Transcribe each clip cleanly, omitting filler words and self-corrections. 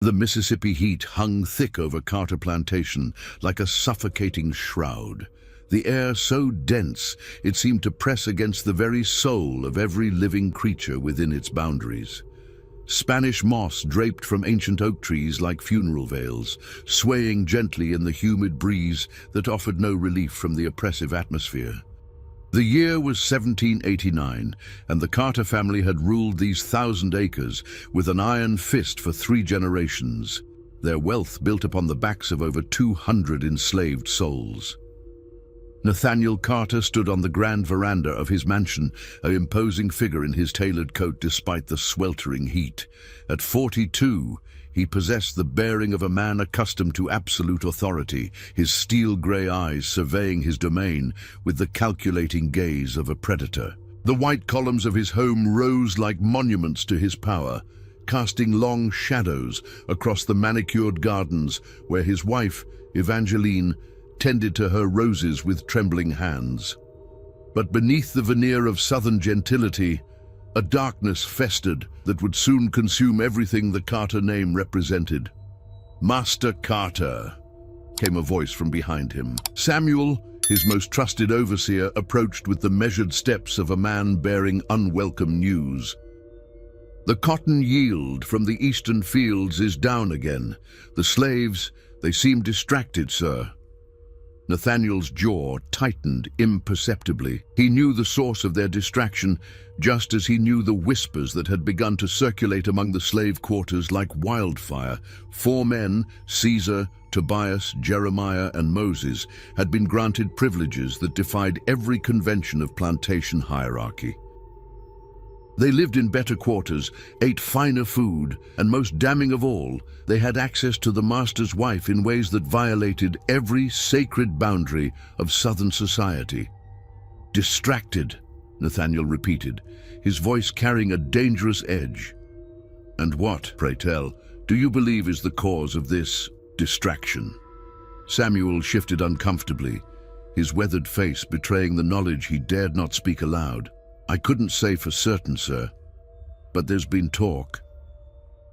The Mississippi heat hung thick over Carter Plantation like a suffocating shroud. The air so dense it seemed to press against the very soul of every living creature within its boundaries. Spanish moss draped from ancient oak trees like funeral veils, swaying gently in the humid breeze that offered no relief from the oppressive atmosphere. The year was 1789, and the Carter family had ruled these 1,000 acres with an iron fist for 3 generations, their wealth built upon the backs of over 200 enslaved souls. Nathaniel Carter stood on the grand veranda of his mansion, an imposing figure in his tailored coat despite the sweltering heat. At 42, he possessed the bearing of a man accustomed to absolute authority, his steel-grey eyes surveying his domain with the calculating gaze of a predator. The white columns of his home rose like monuments to his power, casting long shadows across the manicured gardens where his wife, Evangeline, tended to her roses with trembling hands. But beneath the veneer of southern gentility, a darkness festered that would soon consume everything the Carter name represented. "Master Carter," came a voice from behind him. Samuel, his most trusted overseer, approached with the measured steps of a man bearing unwelcome news. "The cotton yield from the eastern fields is down again. The slaves, they seem distracted, sir." Nathaniel's jaw tightened imperceptibly. He knew the source of their distraction, just as he knew the whispers that had begun to circulate among the slave quarters like wildfire. 4 men, Caesar, Tobias, Jeremiah, and Moses, had been granted privileges that defied every convention of plantation hierarchy. They lived in better quarters, ate finer food, and most damning of all, they had access to the master's wife in ways that violated every sacred boundary of Southern society. "Distracted," Nathaniel repeated, his voice carrying a dangerous edge. "And what, pray tell, do you believe is the cause of this distraction?" Samuel shifted uncomfortably, his weathered face betraying the knowledge he dared not speak aloud. "I couldn't say for certain, sir, but there's been talk."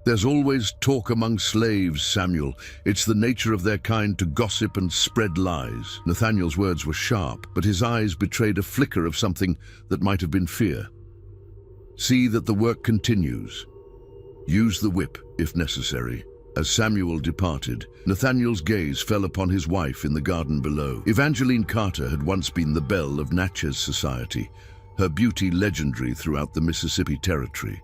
"There's always talk among slaves, Samuel. It's the nature of their kind to gossip and spread lies." Nathaniel's words were sharp, but his eyes betrayed a flicker of something that might have been fear. "See that the work continues. Use the whip, if necessary." As Samuel departed, Nathaniel's gaze fell upon his wife in the garden below. Evangeline Carter had once been the belle of Natchez society, her beauty legendary throughout the Mississippi Territory.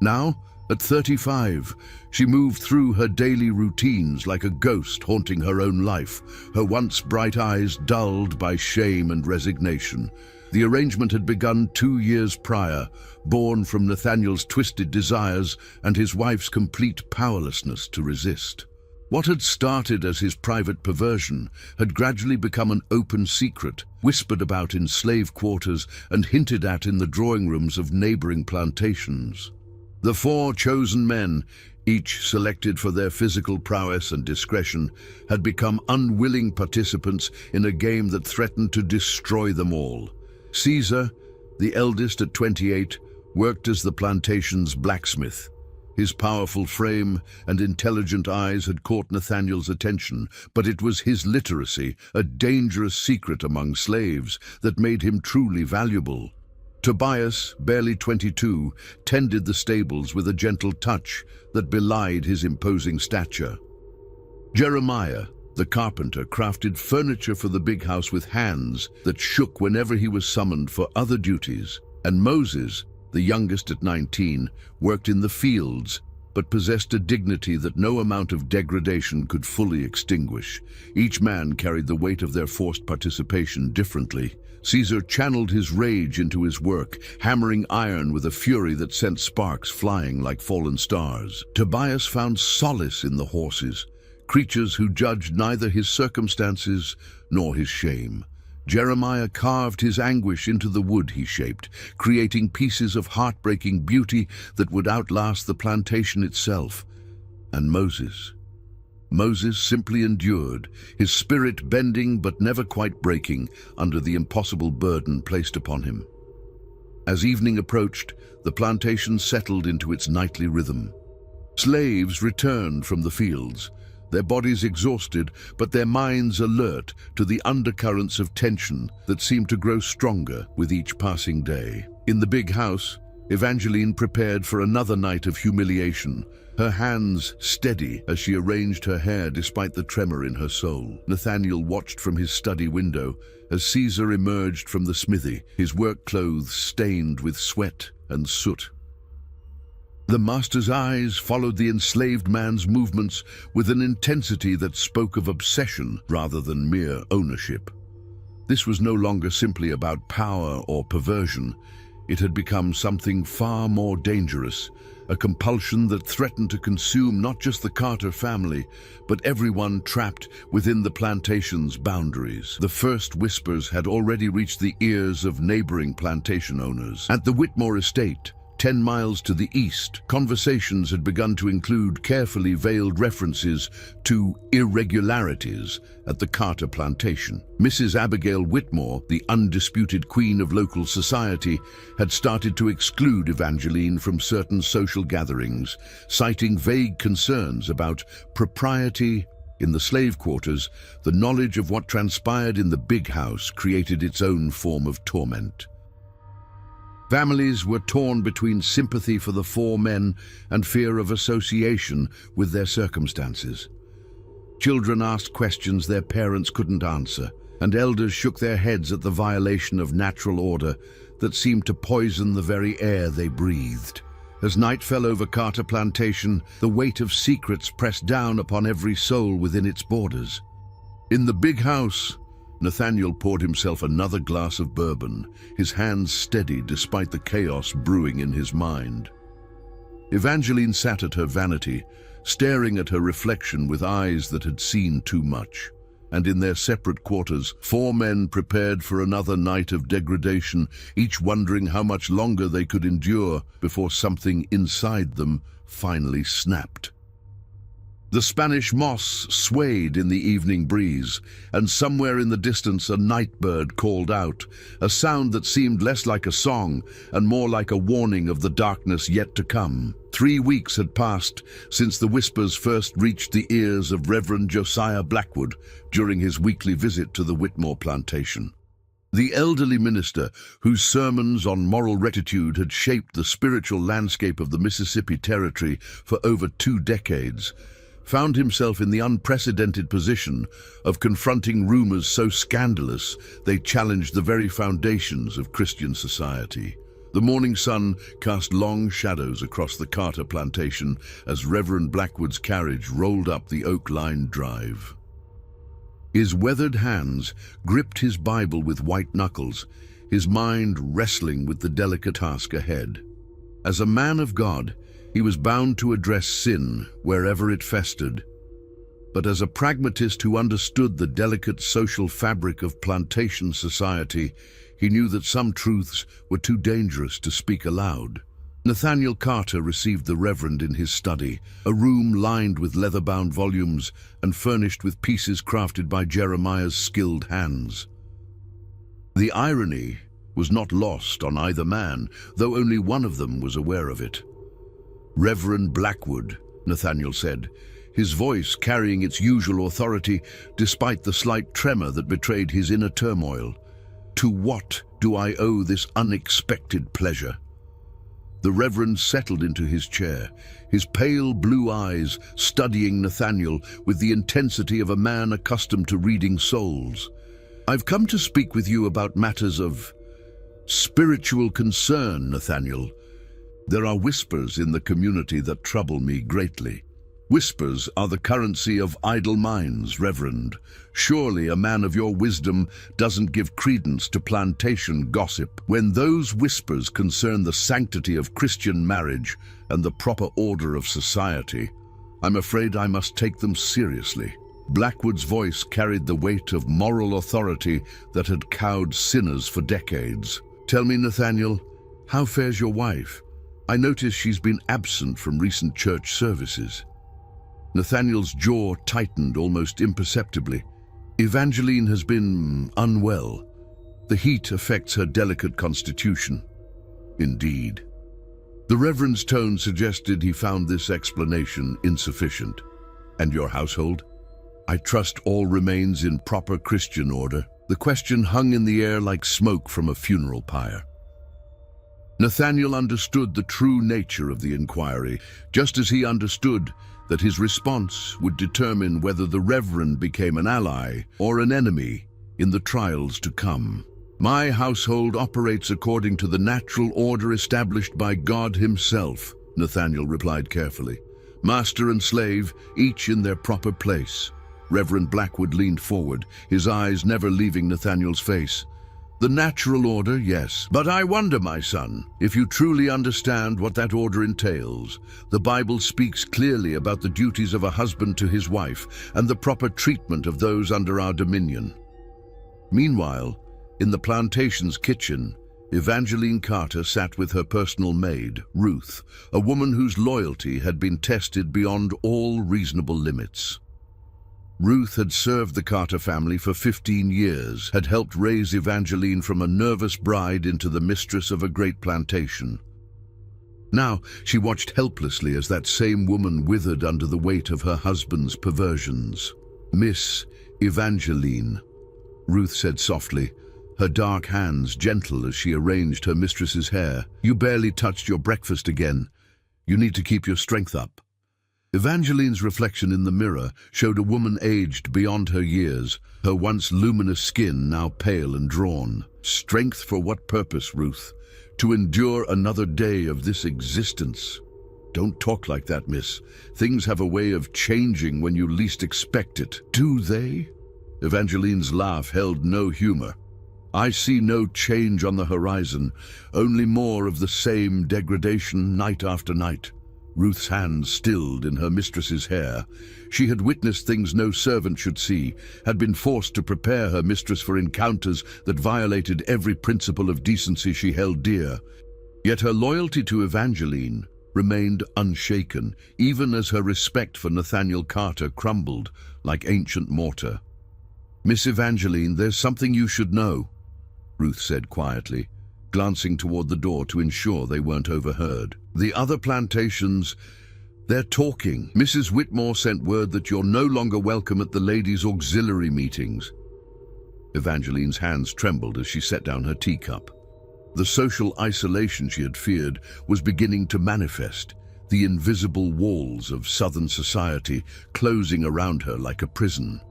Now, at 35, she moved through her daily routines like a ghost haunting her own life, her once bright eyes dulled by shame and resignation. The arrangement had begun 2 years prior, born from Nathaniel's twisted desires and his wife's complete powerlessness to resist. What had started as his private perversion had gradually become an open secret, whispered about in slave quarters and hinted at in the drawing rooms of neighboring plantations. The 4 chosen men, each selected for their physical prowess and discretion, had become unwilling participants in a game that threatened to destroy them all. Caesar, the eldest at 28, worked as the plantation's blacksmith. His powerful frame and intelligent eyes had caught Nathaniel's attention, but it was his literacy, a dangerous secret among slaves, that made him truly valuable. Tobias, barely 22, tended the stables with a gentle touch that belied his imposing stature. Jeremiah, the carpenter, crafted furniture for the big house with hands that shook whenever he was summoned for other duties. And Moses, the youngest at 19, worked in the fields, but possessed a dignity that no amount of degradation could fully extinguish. Each man carried the weight of their forced participation differently. Caesar channeled his rage into his work, hammering iron with a fury that sent sparks flying like fallen stars. Tobias found solace in the horses, creatures who judged neither his circumstances nor his shame. Jeremiah carved his anguish into the wood he shaped, creating pieces of heartbreaking beauty that would outlast the plantation itself. And Moses simply endured, his spirit bending but never quite breaking under the impossible burden placed upon him. As evening approached, the plantation settled into its nightly rhythm. Slaves returned from the fields, their bodies exhausted, but their minds alert to the undercurrents of tension that seemed to grow stronger with each passing day. In the big house, Evangeline prepared for another night of humiliation, her hands steady as she arranged her hair despite the tremor in her soul. Nathaniel watched from his study window as Caesar emerged from the smithy, his work clothes stained with sweat and soot. The master's eyes followed the enslaved man's movements with an intensity that spoke of obsession rather than mere ownership. This was no longer simply about power or perversion. It had become something far more dangerous, a compulsion that threatened to consume not just the Carter family, but everyone trapped within the plantation's boundaries. The first whispers had already reached the ears of neighboring plantation owners. At the Whitmore estate, 10 miles to the east, conversations had begun to include carefully veiled references to irregularities at the Carter plantation. Mrs. Abigail Whitmore, the undisputed queen of local society, had started to exclude Evangeline from certain social gatherings, citing vague concerns about propriety. In the slave quarters, the knowledge of what transpired in the big house created its own form of torment. Families were torn between sympathy for the four men and fear of association with their circumstances. Children asked questions their parents couldn't answer, and elders shook their heads at the violation of natural order that seemed to poison the very air they breathed. As night fell over Carter Plantation, the weight of secrets pressed down upon every soul within its borders. In the big house, Nathaniel poured himself another glass of bourbon, his hands steady despite the chaos brewing in his mind. Evangeline sat at her vanity, staring at her reflection with eyes that had seen too much. And in their separate quarters, 4 men prepared for another night of degradation, each wondering how much longer they could endure before something inside them finally snapped. The Spanish moss swayed in the evening breeze, and somewhere in the distance a night bird called out, a sound that seemed less like a song and more like a warning of the darkness yet to come. 3 weeks had passed since the whispers first reached the ears of Reverend Josiah Blackwood during his weekly visit to the Whitmore plantation. The elderly minister, whose sermons on moral rectitude had shaped the spiritual landscape of the Mississippi Territory for over 2 decades, found himself in the unprecedented position of confronting rumors so scandalous they challenged the very foundations of Christian society. The morning sun cast long shadows across the Carter plantation as Reverend Blackwood's carriage rolled up the oak-lined drive. His weathered hands gripped his Bible with white knuckles, his mind wrestling with the delicate task ahead. As a man of God, he was bound to address sin wherever it festered. But as a pragmatist who understood the delicate social fabric of plantation society, he knew that some truths were too dangerous to speak aloud. Nathaniel Carter received the Reverend in his study, a room lined with leather-bound volumes and furnished with pieces crafted by Jeremiah's skilled hands. The irony was not lost on either man, though only one of them was aware of it. "Reverend Blackwood," Nathaniel said, his voice carrying its usual authority despite the slight tremor that betrayed his inner turmoil. "To what do I owe this unexpected pleasure?" The Reverend settled into his chair, his pale blue eyes studying Nathaniel with the intensity of a man accustomed to reading souls. "I've come to speak with you about matters of spiritual concern, Nathaniel. There are whispers in the community that trouble me greatly. Whispers are the currency of idle minds, Reverend. Surely a man of your wisdom doesn't give credence to plantation gossip. When those whispers concern the sanctity of Christian marriage and the proper order of society, I'm afraid I must take them seriously." Blackwood's voice carried the weight of moral authority that had cowed sinners for decades. "Tell me, Nathaniel, how fares your wife? I notice she's been absent from recent church services." Nathaniel's jaw tightened almost imperceptibly. "Evangeline has been unwell. The heat affects her delicate constitution." "Indeed." The Reverend's tone suggested he found this explanation insufficient. And your household? I trust all remains in proper Christian order. The question hung in the air like smoke from a funeral pyre. Nathaniel understood the true nature of the inquiry, just as he understood that his response would determine whether the Reverend became an ally or an enemy in the trials to come. My household operates according to the natural order established by God himself, Nathaniel replied carefully. Master and slave, each in their proper place. Reverend Blackwood leaned forward, his eyes never leaving Nathaniel's face. The natural order, yes. But I wonder, my son, if you truly understand what that order entails. The Bible speaks clearly about the duties of a husband to his wife and the proper treatment of those under our dominion. Meanwhile, in the plantation's kitchen, Evangeline Carter sat with her personal maid, Ruth, a woman whose loyalty had been tested beyond all reasonable limits. Ruth had served the Carter family for 15 years, had helped raise Evangeline from a nervous bride into the mistress of a great plantation. Now she watched helplessly as that same woman withered under the weight of her husband's perversions. "Miss Evangeline," Ruth said softly, her dark hands gentle as she arranged her mistress's hair. "You barely touched your breakfast again. You need to keep your strength up." Evangeline's reflection in the mirror showed a woman aged beyond her years, her once luminous skin now pale and drawn. "Strength for what purpose, Ruth? To endure another day of this existence." "Don't talk like that, miss. Things have a way of changing when you least expect it." "Do they?" Evangeline's laugh held no humor. "I see no change on the horizon, only more of the same degradation night after night." Ruth's hands stilled in her mistress's hair. She had witnessed things no servant should see, had been forced to prepare her mistress for encounters that violated every principle of decency she held dear. Yet her loyalty to Evangeline remained unshaken, even as her respect for Nathaniel Carter crumbled like ancient mortar. "Miss Evangeline, there's something you should know," Ruth said quietly, glancing toward the door to ensure they weren't overheard. "The other plantations, they're talking. Mrs. Whitmore sent word that you're no longer welcome at the ladies' auxiliary meetings." Evangeline's hands trembled as she set down her teacup. The social isolation she had feared was beginning to manifest, the invisible walls of Southern society closing around her like a prison.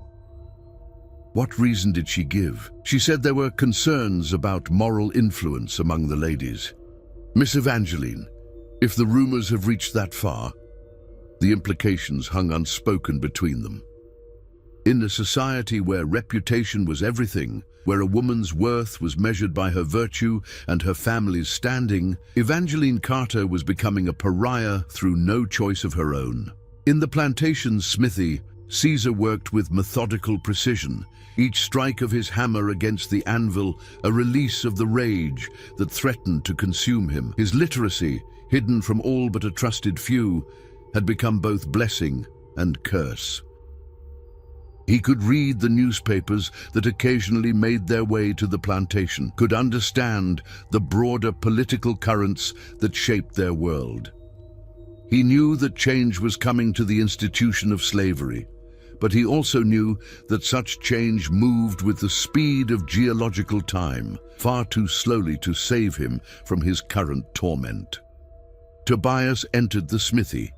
What reason did she give? She said there were concerns about moral influence among the ladies. "Miss Evangeline, if the rumors have reached that far," the implications hung unspoken between them. In a society where reputation was everything, where a woman's worth was measured by her virtue and her family's standing, Evangeline Carter was becoming a pariah through no choice of her own. In the plantation's smithy, Caesar worked with methodical precision, each strike of his hammer against the anvil a release of the rage that threatened to consume him. His literacy, hidden from all but a trusted few, had become both blessing and curse. He could read the newspapers that occasionally made their way to the plantation, could understand the broader political currents that shaped their world. He knew that change was coming to the institution of slavery, but he also knew that such change moved with the speed of geological time, far too slowly to save him from his current torment. Tobias entered the smithy,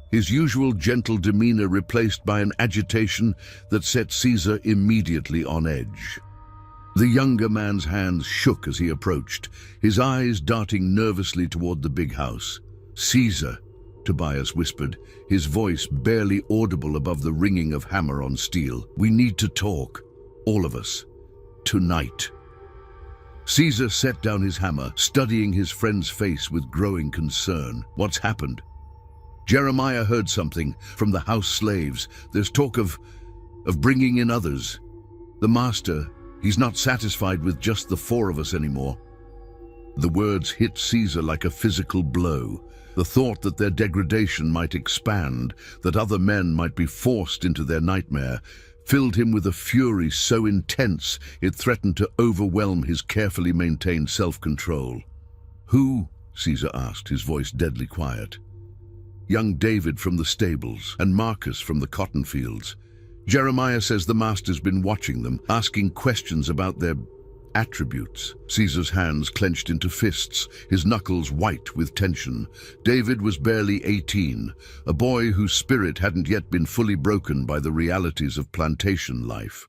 his usual gentle demeanor replaced by an agitation that set Caesar immediately on edge. The younger man's hands shook as he approached, his eyes darting nervously toward the big house. "Caesar," Tobias whispered, his voice barely audible above the ringing of hammer on steel. "We need to talk, all of us, tonight." Caesar set down his hammer, studying his friend's face with growing concern. "What's happened?" "Jeremiah heard something from the house slaves. There's talk of bringing in others. The master, he's not satisfied with just the 4 of us anymore." The words hit Caesar like a physical blow. The thought that their degradation might expand, that other men might be forced into their nightmare, filled him with a fury so intense it threatened to overwhelm his carefully maintained self-control. "Who?" Caesar asked, his voice deadly quiet. Young David from the stables and Marcus from the cotton fields. Jeremiah says the master's been watching them, asking questions about their attributes. Caesar's hands clenched into fists, his knuckles white with tension. David was barely 18, a boy whose spirit hadn't yet been fully broken by the realities of plantation life.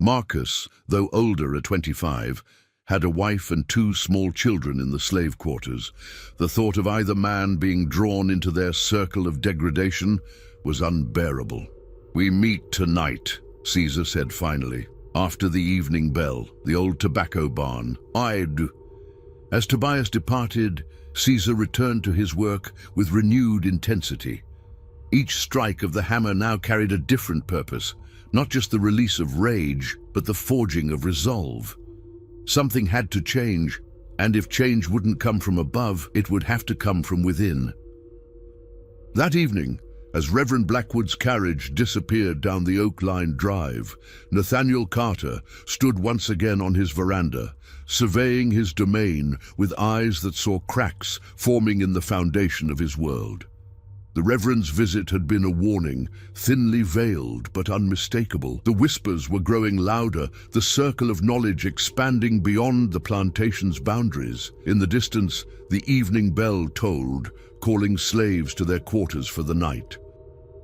Marcus, though older at 25, had a wife and 2 small children in the slave quarters. The thought of either man being drawn into their circle of degradation was unbearable. "We meet tonight," Caesar said finally, after the evening bell, the old tobacco barn. As Tobias departed, Caesar returned to his work with renewed intensity. Each strike of the hammer now carried a different purpose, not just the release of rage, but the forging of resolve. Something had to change, and if change wouldn't come from above, it would have to come from within. That evening, as Reverend Blackwood's carriage disappeared down the oak-lined drive, Nathaniel Carter stood once again on his veranda, surveying his domain with eyes that saw cracks forming in the foundation of his world. The Reverend's visit had been a warning, thinly veiled but unmistakable. The whispers were growing louder, the circle of knowledge expanding beyond the plantation's boundaries. In the distance, the evening bell tolled, calling slaves to their quarters for the night.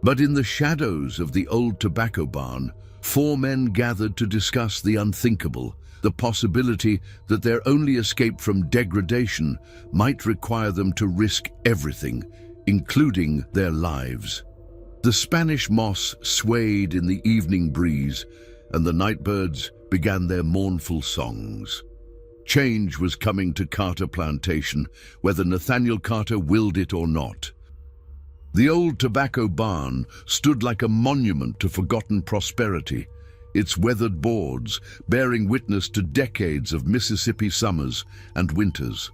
But in the shadows of the old tobacco barn, 4 men gathered to discuss the unthinkable, the possibility that their only escape from degradation might require them to risk everything, including their lives. The Spanish moss swayed in the evening breeze, and the nightbirds began their mournful songs. Change was coming to Carter Plantation, whether Nathaniel Carter willed it or not. The old tobacco barn stood like a monument to forgotten prosperity, its weathered boards bearing witness to decades of Mississippi summers and winters.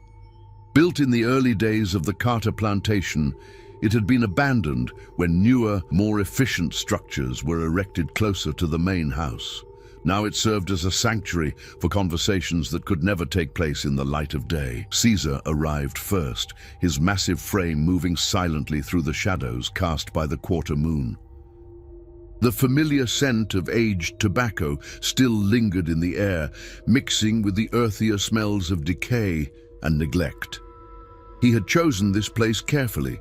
Built in the early days of the Carter Plantation, it had been abandoned when newer, more efficient structures were erected closer to the main house. Now it served as a sanctuary for conversations that could never take place in the light of day. Caesar arrived first, his massive frame moving silently through the shadows cast by the quarter moon. The familiar scent of aged tobacco still lingered in the air, mixing with the earthier smells of decay and neglect. He had chosen this place carefully,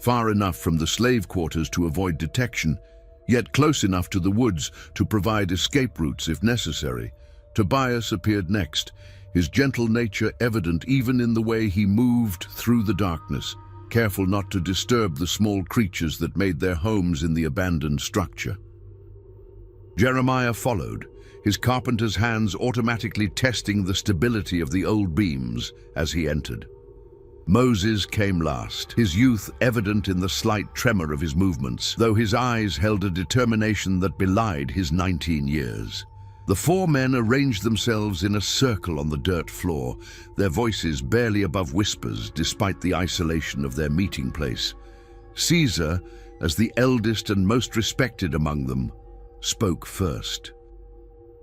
far enough from the slave quarters to avoid detection, yet close enough to the woods to provide escape routes if necessary. Tobias appeared next, his gentle nature evident even in the way he moved through the darkness, careful not to disturb the small creatures that made their homes in the abandoned structure. Jeremiah followed, his carpenter's hands automatically testing the stability of the old beams as he entered. Moses came last, his youth evident in the slight tremor of his movements, though his eyes held a determination that belied his 19 years. The 4 men arranged themselves in a circle on the dirt floor, their voices barely above whispers despite the isolation of their meeting place. Caesar, as the eldest and most respected among them, spoke first.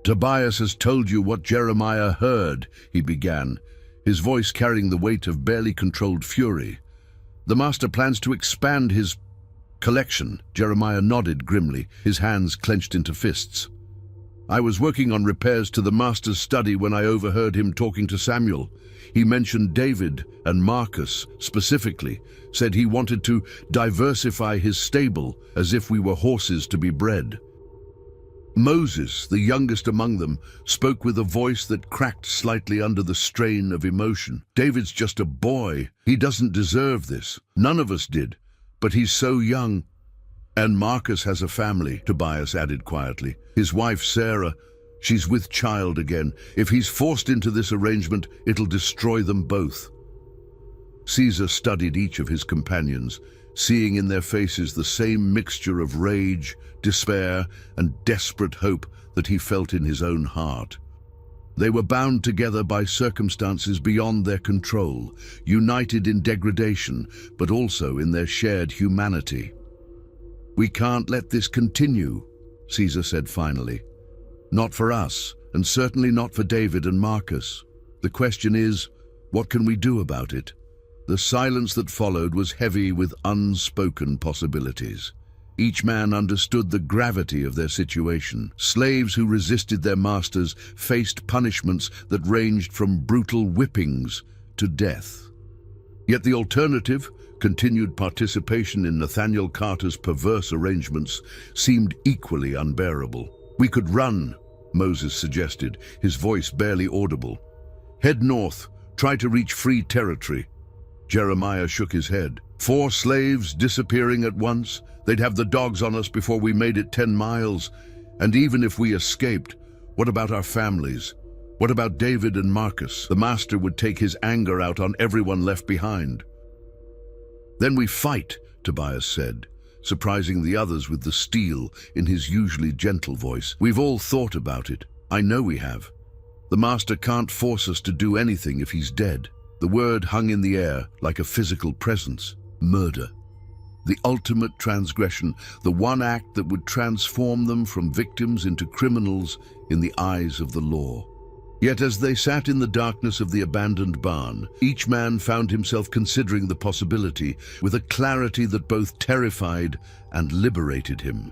"Tobias has told you what Jeremiah heard," he began, his voice carrying the weight of barely controlled fury. "The master plans to expand his collection." Jeremiah nodded grimly, his hands clenched into fists. "I was working on repairs to the master's study when I overheard him talking to Samuel. He mentioned David and Marcus specifically, said he wanted to diversify his stable as if we were horses to be bred." Moses, the youngest among them, spoke with a voice that cracked slightly under the strain of emotion. "David's just a boy. He doesn't deserve this. None of us did. But he's so young." "And Marcus has a family," Tobias added quietly. "His wife, Sarah, she's with child again. If he's forced into this arrangement, it'll destroy them both." Caesar studied each of his companions, seeing in their faces the same mixture of rage, despair, and desperate hope that he felt in his own heart. They were bound together by circumstances beyond their control, united in degradation, but also in their shared humanity. "We can't let this continue," Caesar said finally. "Not for us, and certainly not for David and Marcus. The question is, what can we do about it?" The silence that followed was heavy with unspoken possibilities. Each man understood the gravity of their situation. Slaves who resisted their masters faced punishments that ranged from brutal whippings to death. Yet the alternative, continued participation in Nathaniel Carter's perverse arrangements, seemed equally unbearable. "We could run," Moses suggested, his voice barely audible. "Head north, try to reach free territory." Jeremiah shook his head. 4 slaves disappearing at once? They'd have the dogs on us before we made it 10 miles. And even if we escaped, what about our families? What about David and Marcus? The master would take his anger out on everyone left behind. "Then we fight," Tobias said, surprising the others with the steel in his usually gentle voice. "We've all thought about it. I know we have. The master can't force us to do anything if he's dead." The word hung in the air like a physical presence. Murder. The ultimate transgression, the one act that would transform them from victims into criminals in the eyes of the law. Yet as they sat in the darkness of the abandoned barn, each man found himself considering the possibility with a clarity that both terrified and liberated him.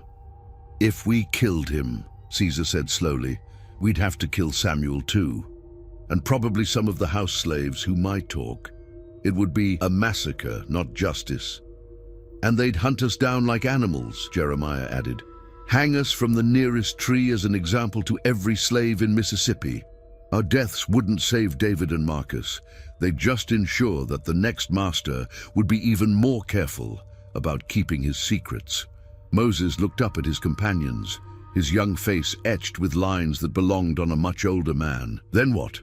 "If we killed him," Caesar said slowly, "we'd have to kill Samuel too. And probably some of the house slaves who might talk. It would be a massacre, not justice. And they'd hunt us down like animals," Jeremiah added. "Hang us from the nearest tree as an example to every slave in Mississippi. Our deaths wouldn't save David and Marcus. They'd just ensure that the next master would be even more careful about keeping his secrets." Moses looked up at his companions, his young face etched with lines that belonged on a much older man. "Then what?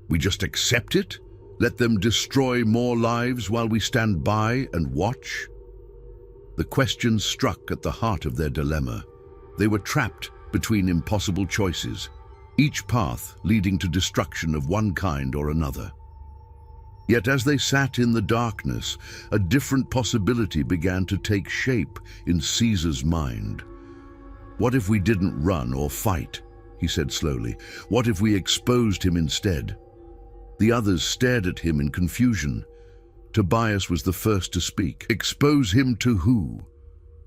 We just accept it? Let them destroy more lives while we stand by and watch?" The question struck at the heart of their dilemma. They were trapped between impossible choices, each path leading to destruction of one kind or another. Yet as they sat in the darkness, a different possibility began to take shape in Caesar's mind. "What if we didn't run or fight?" he said slowly. "What if we exposed him instead?" The others stared at him in confusion. Tobias was the first to speak. "Expose him to who?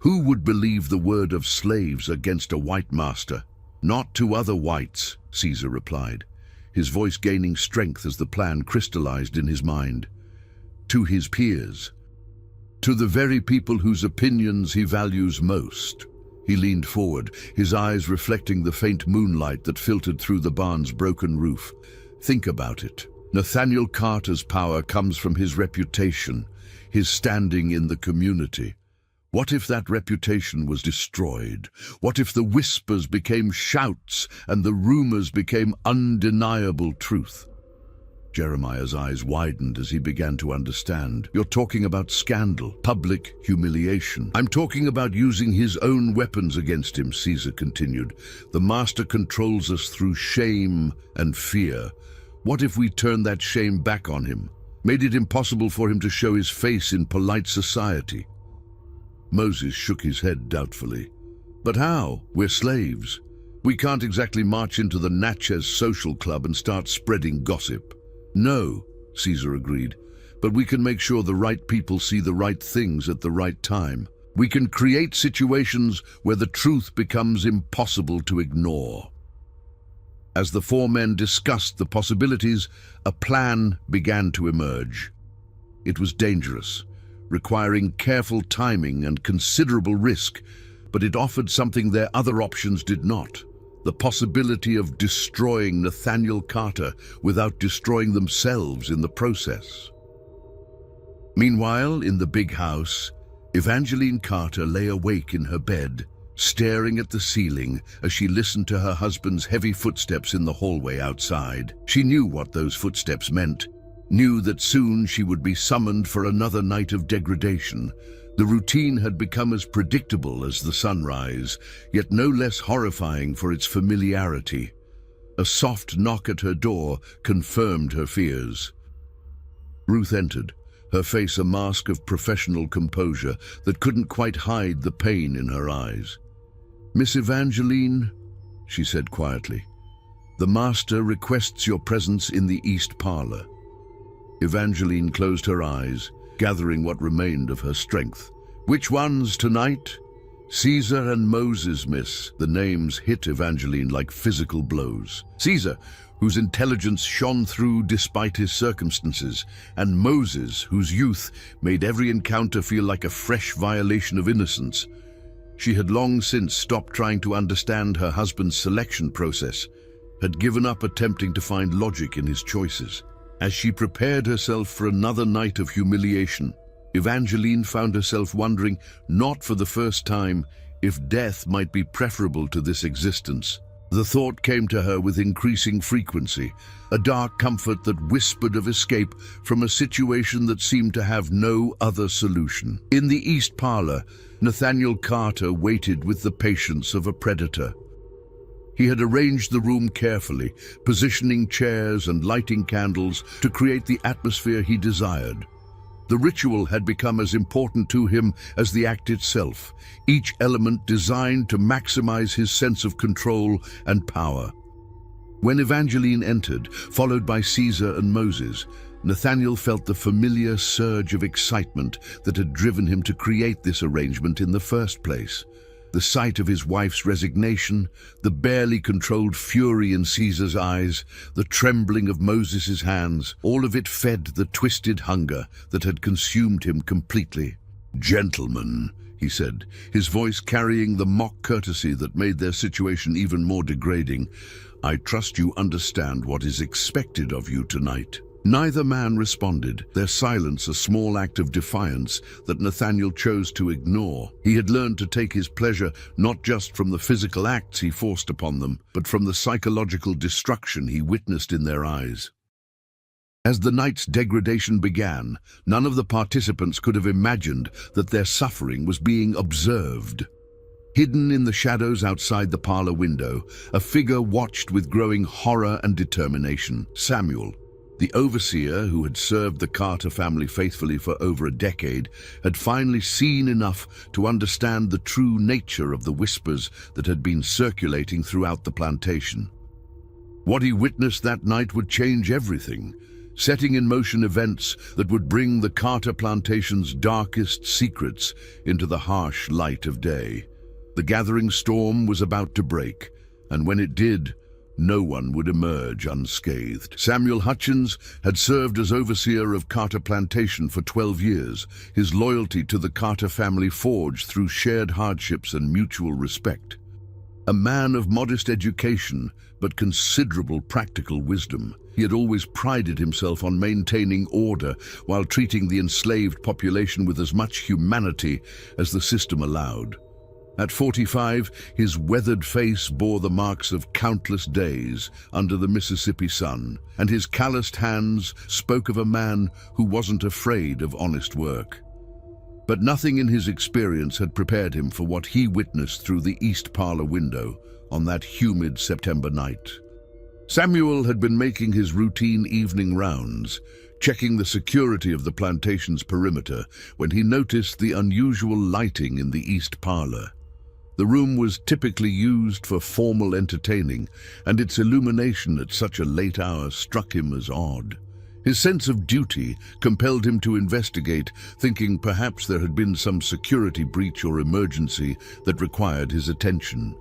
Who would believe the word of slaves against a white master?" "Not to other whites," Caesar replied, his voice gaining strength as the plan crystallized in his mind. "To his peers. To the very people whose opinions he values most." He leaned forward, his eyes reflecting the faint moonlight that filtered through the barn's broken roof. "Think about it. Nathaniel Carter's power comes from his reputation, his standing in the community. What if that reputation was destroyed? What if the whispers became shouts and the rumors became undeniable truth?" Jeremiah's eyes widened as he began to understand. "You're talking about scandal, public humiliation." "I'm talking about using his own weapons against him," Caesar continued. "The master controls us through shame and fear. What if we turned that shame back on him, made it impossible for him to show his face in polite society?" Moses shook his head doubtfully. "But how? We're slaves. We can't exactly march into the Natchez social club and start spreading gossip." "No," Caesar agreed, "but we can make sure the right people see the right things at the right time. We can create situations where the truth becomes impossible to ignore." As the 4 men discussed the possibilities, a plan began to emerge. It was dangerous, requiring careful timing and considerable risk, but it offered something their other options did not: the possibility of destroying Nathaniel Carter without destroying themselves in the process. Meanwhile, in the big house, Evangeline Carter lay awake in her bed, staring at the ceiling as she listened to her husband's heavy footsteps in the hallway outside. She knew what those footsteps meant, knew that soon she would be summoned for another night of degradation. The routine had become as predictable as the sunrise, yet no less horrifying for its familiarity. A soft knock at her door confirmed her fears. Ruth entered, her face a mask of professional composure that couldn't quite hide the pain in her eyes. "Miss Evangeline," she said quietly, "the master requests your presence in the east parlor." Evangeline closed her eyes, gathering what remained of her strength. Which ones tonight? Caesar and Moses, miss. The names hit Evangeline like physical blows. Caesar, whose intelligence shone through despite his circumstances, and Moses, whose youth made every encounter feel like a fresh violation of innocence. She had long since stopped trying to understand her husband's selection process, had given up attempting to find logic in his choices. As she prepared herself for another night of humiliation, Evangeline found herself wondering, not for the first time, if death might be preferable to this existence. The thought came to her with increasing frequency, a dark comfort that whispered of escape from a situation that seemed to have no other solution. In the East Parlor, Nathaniel Carter waited with the patience of a predator. He had arranged the room carefully, positioning chairs and lighting candles to create the atmosphere he desired. The ritual had become as important to him as the act itself, each element designed to maximize his sense of control and power. When Evangeline entered, followed by Caesar and Moses, Nathaniel felt the familiar surge of excitement that had driven him to create this arrangement in the first place. The sight of his wife's resignation, the barely controlled fury in Caesar's eyes, the trembling of Moses' hands, all of it fed the twisted hunger that had consumed him completely. "Gentlemen," he said, his voice carrying the mock courtesy that made their situation even more degrading, "I trust you understand what is expected of you tonight." Neither man responded, their silence a small act of defiance that Nathaniel chose to ignore. He had learned to take his pleasure not just from the physical acts he forced upon them, but from the psychological destruction he witnessed in their eyes. As the night's degradation began, none of the participants could have imagined that their suffering was being observed. Hidden in the shadows outside the parlor window, a figure watched with growing horror and determination. Samuel, the overseer who had served the Carter family faithfully for over a decade, had finally seen enough to understand the true nature of the whispers that had been circulating throughout the plantation. What he witnessed that night would change everything, setting in motion events that would bring the Carter plantation's darkest secrets into the harsh light of day. The gathering storm was about to break, and when it did, no one would emerge unscathed. Samuel Hutchins had served as overseer of Carter Plantation for 12 years, his loyalty to the Carter family forged through shared hardships and mutual respect. A man of modest education, but considerable practical wisdom, he had always prided himself on maintaining order while treating the enslaved population with as much humanity as the system allowed. At 45, his weathered face bore the marks of countless days under the Mississippi sun, and his calloused hands spoke of a man who wasn't afraid of honest work. But nothing in his experience had prepared him for what he witnessed through the east parlor window on that humid September night. Samuel had been making his routine evening rounds, checking the security of the plantation's perimeter, when he noticed the unusual lighting in the east parlor. The room was typically used for formal entertaining, and its illumination at such a late hour struck him as odd. His sense of duty compelled him to investigate, thinking perhaps there had been some security breach or emergency that required his attention.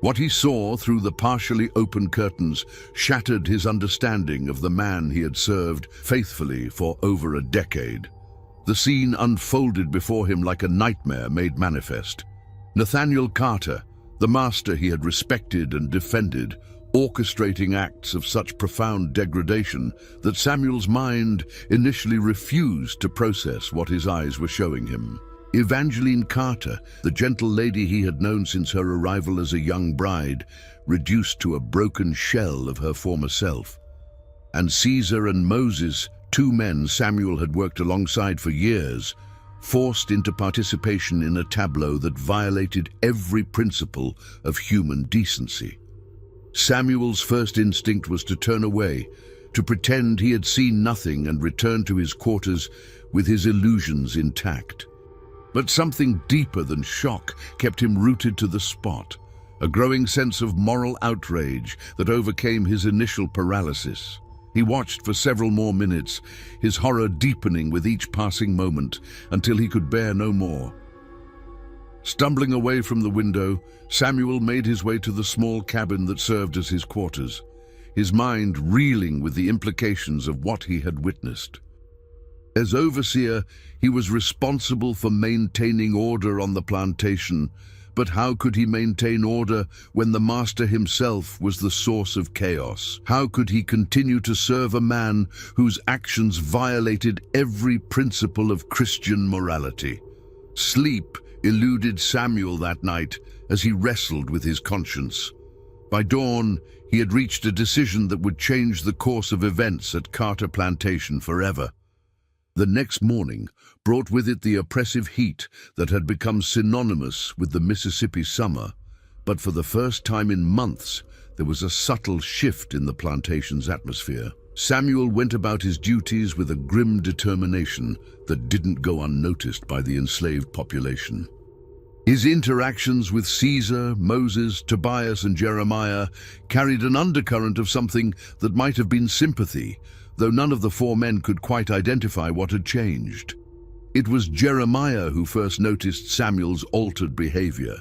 What he saw through the partially open curtains shattered his understanding of the man he had served faithfully for over a decade. The scene unfolded before him like a nightmare made manifest. Nathaniel Carter, the master he had respected and defended, orchestrating acts of such profound degradation that Samuel's mind initially refused to process what his eyes were showing him. Evangeline Carter, the gentle lady he had known since her arrival as a young bride, reduced to a broken shell of her former self. And Caesar and Moses, two men Samuel had worked alongside for years, forced into participation in a tableau that violated every principle of human decency. Samuel's first instinct was to turn away, to pretend he had seen nothing and return to his quarters with his illusions intact. But something deeper than shock kept him rooted to the spot, a growing sense of moral outrage that overcame his initial paralysis. He watched for several more minutes, his horror deepening with each passing moment until he could bear no more. Stumbling away from the window, Samuel made his way to the small cabin that served as his quarters, his mind reeling with the implications of what he had witnessed. As overseer, he was responsible for maintaining order on the plantation, but how could he maintain order when the master himself was the source of chaos? How could he continue to serve a man whose actions violated every principle of Christian morality? Sleep eluded Samuel that night as he wrestled with his conscience. By dawn, he had reached a decision that would change the course of events at Carter Plantation forever. The next morning brought with it the oppressive heat that had become synonymous with the Mississippi summer, but for the first time in months, there was a subtle shift in the plantation's atmosphere. Samuel went about his duties with a grim determination that didn't go unnoticed by the enslaved population. His interactions with Caesar, Moses, Tobias, and Jeremiah carried an undercurrent of something that might have been sympathy, though none of the four men could quite identify what had changed. It was Jeremiah who first noticed Samuel's altered behavior.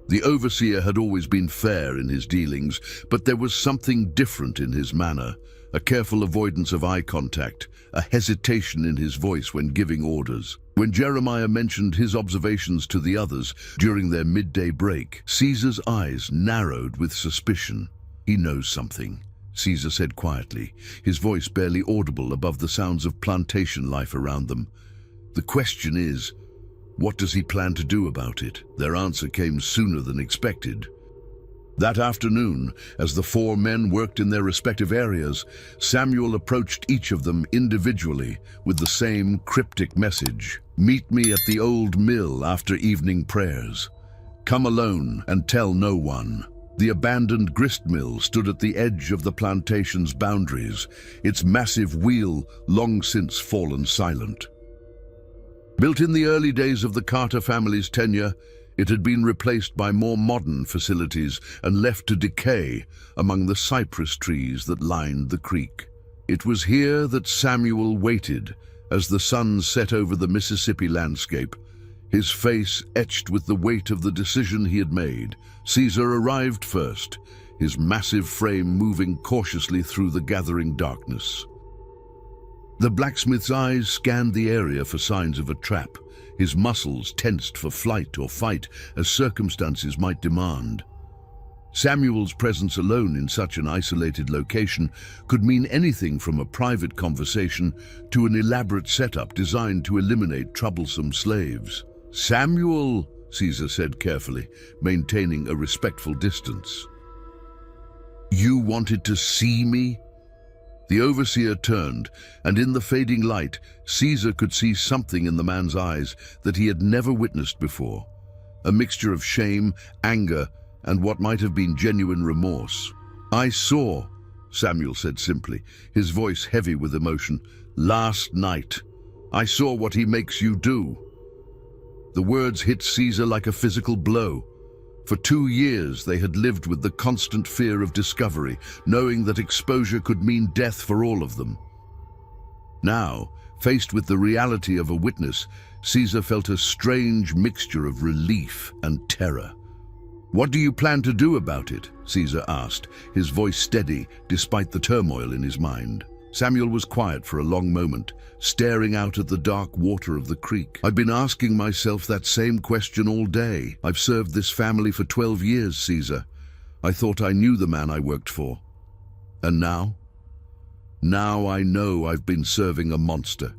The overseer had always been fair in his dealings, but there was something different in his manner, a careful avoidance of eye contact, a hesitation in his voice when giving orders. When Jeremiah mentioned his observations to the others during their midday break, Caesar's eyes narrowed with suspicion. "He knows something," Caesar said quietly, his voice barely audible above the sounds of plantation life around them. "The question is, what does he plan to do about it?" Their answer came sooner than expected. That afternoon, as the four men worked in their respective areas, Samuel approached each of them individually with the same cryptic message. "Meet me at the old mill after evening prayers. Come alone and tell no one." The abandoned grist mill stood at the edge of the plantation's boundaries, its massive wheel long since fallen silent. Built in the early days of the Carter family's tenure, it had been replaced by more modern facilities and left to decay among the cypress trees that lined the creek. It was here that Samuel waited as the sun set over the Mississippi landscape, his face etched with the weight of the decision he had made. Caesar arrived first, his massive frame moving cautiously through the gathering darkness. The blacksmith's eyes scanned the area for signs of a trap, his muscles tensed for flight or fight as circumstances might demand. Samuel's presence alone in such an isolated location could mean anything from a private conversation to an elaborate setup designed to eliminate troublesome slaves. "Samuel," Caesar said carefully, maintaining a respectful distance. "You wanted to see me?" The overseer turned, and in the fading light, Caesar could see something in the man's eyes that he had never witnessed before, a mixture of shame, anger, and what might have been genuine remorse. "I saw," Samuel said simply, his voice heavy with emotion, "last night. I saw what he makes you do." The words hit Caesar like a physical blow. For 2 years they had lived with the constant fear of discovery, knowing that exposure could mean death for all of them. Now, faced with the reality of a witness, Caesar felt a strange mixture of relief and terror. "What do you plan to do about it?" Caesar asked, his voice steady despite the turmoil in his mind. Samuel was quiet for a long moment, staring out at the dark water of the creek. "I've been asking myself that same question all day. I've served this family for 12 years, Caesar. I thought I knew the man I worked for. And now? Now I know I've been serving a monster."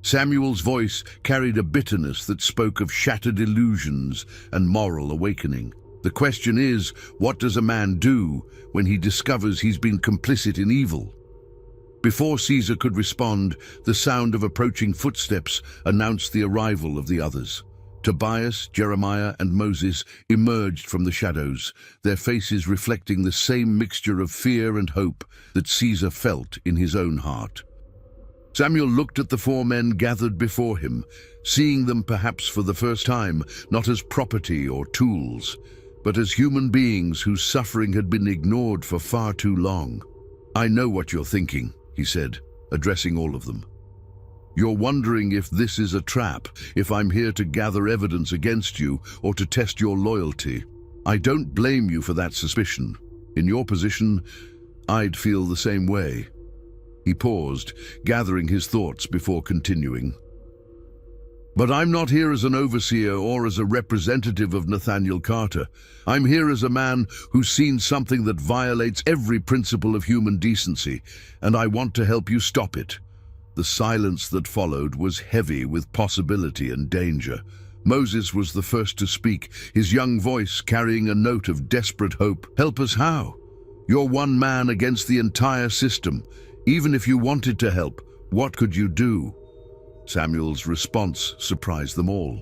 Samuel's voice carried a bitterness that spoke of shattered illusions and moral awakening. "The question is, what does a man do when he discovers he's been complicit in evil?" Before Caesar could respond, the sound of approaching footsteps announced the arrival of the others. Tobias, Jeremiah, and Moses emerged from the shadows, their faces reflecting the same mixture of fear and hope that Caesar felt in his own heart. Samuel looked at the four men gathered before him, seeing them perhaps for the first time, not as property or tools, but as human beings whose suffering had been ignored for far too long. "I know what you're thinking," he said, addressing all of them. "You're wondering if this is a trap, if I'm here to gather evidence against you or to test your loyalty. I don't blame you for that suspicion. In your position, I'd feel the same way." He paused, gathering his thoughts before continuing. "But I'm not here as an overseer or as a representative of Nathaniel Carter. I'm here as a man who's seen something that violates every principle of human decency, and I want to help you stop it." The silence that followed was heavy with possibility and danger. Moses was the first to speak, his young voice carrying a note of desperate hope. "Help us how? You're one man against the entire system. Even if you wanted to help, what could you do?" Samuel's response surprised them all.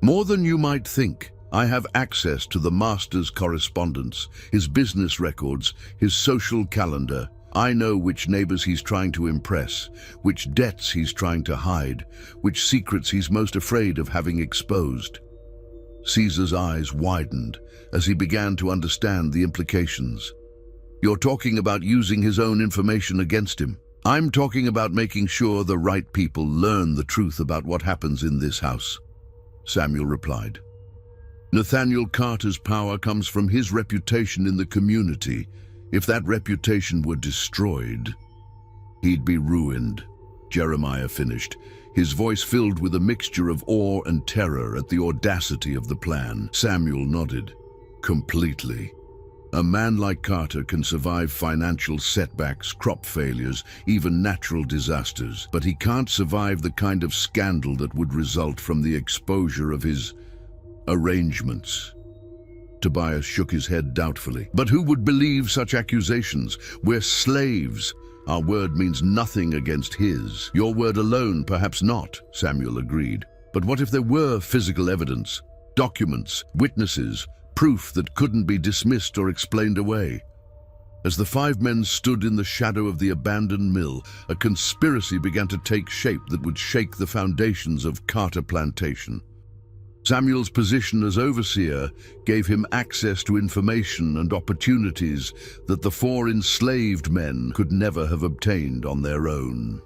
"More than you might think. I have access to the master's correspondence, his business records, his social calendar. I know which neighbors he's trying to impress, which debts he's trying to hide, which secrets he's most afraid of having exposed." Caesar's eyes widened as he began to understand the implications. "You're talking about using his own information against him. I'm talking about making sure the right people learn the truth about what happens in this house," Samuel replied. "Nathaniel Carter's power comes from his reputation in the community. If that reputation were destroyed, he'd be ruined," Jeremiah finished, his voice filled with a mixture of awe and terror at the audacity of the plan. Samuel nodded. "Completely. A man like Carter can survive financial setbacks, crop failures, even natural disasters, but he can't survive the kind of scandal that would result from the exposure of his arrangements." Tobias shook his head doubtfully. "But who would believe such accusations? We're slaves. Our word means nothing against his. Your word alone, perhaps not," Samuel agreed. "But what if there were physical evidence, documents, witnesses, proof that couldn't be dismissed or explained away?" As the 5 men stood in the shadow of the abandoned mill, a conspiracy began to take shape that would shake the foundations of Carter Plantation. Samuel's position as overseer gave him access to information and opportunities that the 4 enslaved men could never have obtained on their own.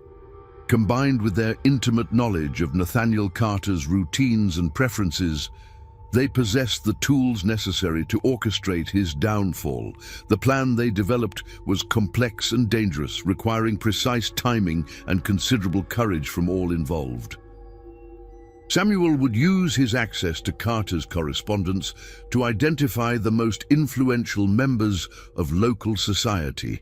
Combined with their intimate knowledge of Nathaniel Carter's routines and preferences, they possessed the tools necessary to orchestrate his downfall. The plan they developed was complex and dangerous, requiring precise timing and considerable courage from all involved. Samuel would use his access to Carter's correspondence to identify the most influential members of local society,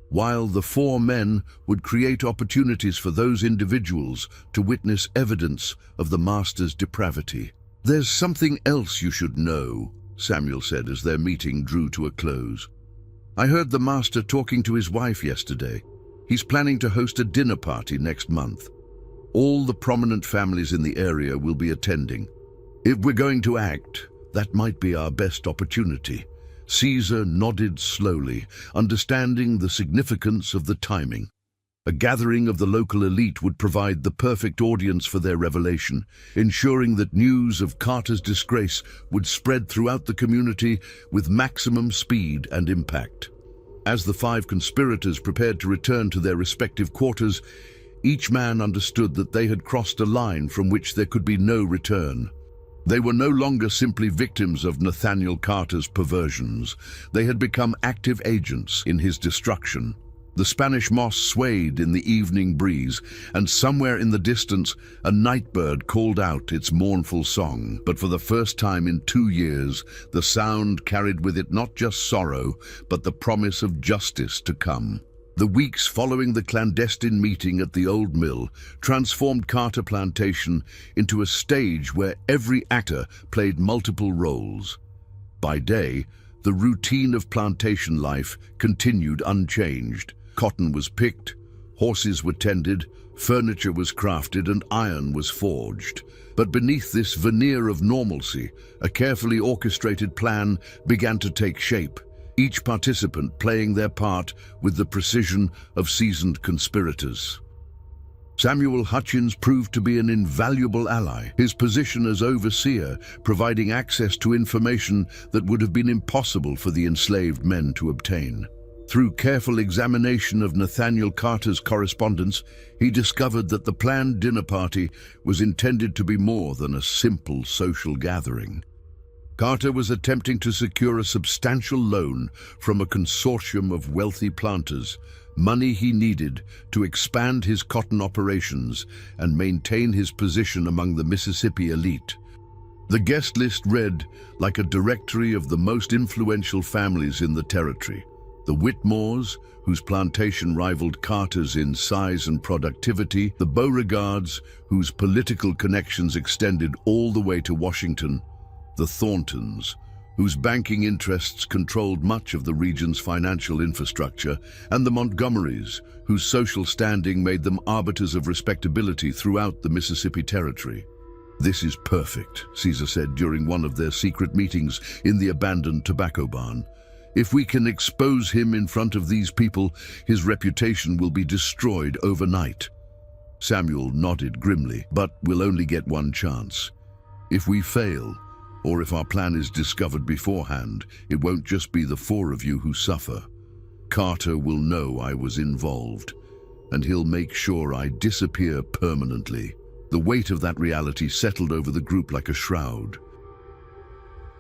while the 4 men would create opportunities for those individuals to witness evidence of the master's depravity. "There's something else you should know," Samuel said as their meeting drew to a close. "I heard the master talking to his wife yesterday. He's planning to host a dinner party next month. All the prominent families in the area will be attending. If we're going to act, that might be our best opportunity." Caesar nodded slowly, understanding the significance of the timing. A gathering of the local elite would provide the perfect audience for their revelation, ensuring that news of Carter's disgrace would spread throughout the community with maximum speed and impact. As the 5 conspirators prepared to return to their respective quarters, each man understood that they had crossed a line from which there could be no return. They were no longer simply victims of Nathaniel Carter's perversions. They had become active agents in his destruction. The Spanish moss swayed in the evening breeze, and somewhere in the distance, a nightbird called out its mournful song. But for the first time in 2 years, the sound carried with it not just sorrow, but the promise of justice to come. The weeks following the clandestine meeting at the old mill transformed Carter Plantation into a stage where every actor played multiple roles. By day, the routine of plantation life continued unchanged. Cotton was picked, horses were tended, furniture was crafted, and iron was forged. But beneath this veneer of normalcy, a carefully orchestrated plan began to take shape, each participant playing their part with the precision of seasoned conspirators. Samuel Hutchins proved to be an invaluable ally, his position as overseer providing access to information that would have been impossible for the enslaved men to obtain. Through careful examination of Nathaniel Carter's correspondence, he discovered that the planned dinner party was intended to be more than a simple social gathering. Carter was attempting to secure a substantial loan from a consortium of wealthy planters, money he needed to expand his cotton operations and maintain his position among the Mississippi elite. The guest list read like a directory of the most influential families in the territory. The Whitmores, whose plantation rivaled Carter's in size and productivity, the Beauregards, whose political connections extended all the way to Washington, the Thorntons, whose banking interests controlled much of the region's financial infrastructure, and the Montgomerys, whose social standing made them arbiters of respectability throughout the Mississippi Territory. "This is perfect," Caesar said during one of their secret meetings in the abandoned tobacco barn. "If we can expose him in front of these people, his reputation will be destroyed overnight." Samuel nodded grimly. "But we'll only get one chance. If we fail, or if our plan is discovered beforehand, it won't just be the four of you who suffer. Carter will know I was involved, and he'll make sure I disappear permanently." The weight of that reality settled over the group like a shroud.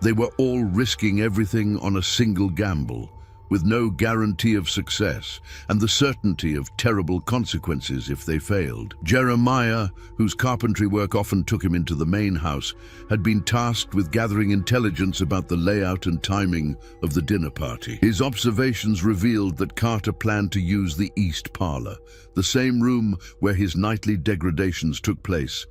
They were all risking everything on a single gamble, with no guarantee of success and the certainty of terrible consequences if they failed. Jeremiah, whose carpentry work often took him into the main house, had been tasked with gathering intelligence about the layout and timing of the dinner party. His observations revealed that Carter planned to use the East Parlor, the same room where his nightly degradations took place,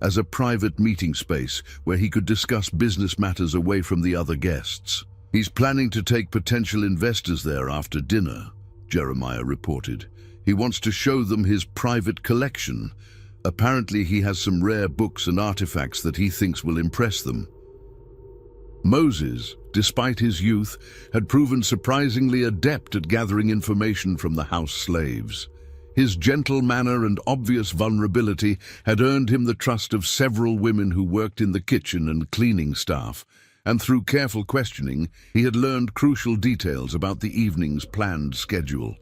as a private meeting space where he could discuss business matters away from the other guests. "He's planning to take potential investors there after dinner," Jeremiah reported. "He wants to show them his private collection. Apparently he has some rare books and artifacts that he thinks will impress them." Moses, despite his youth, had proven surprisingly adept at gathering information from the house slaves. His gentle manner and obvious vulnerability had earned him the trust of several women who worked in the kitchen and cleaning staff, and through careful questioning, he had learned crucial details about the evening's planned schedule.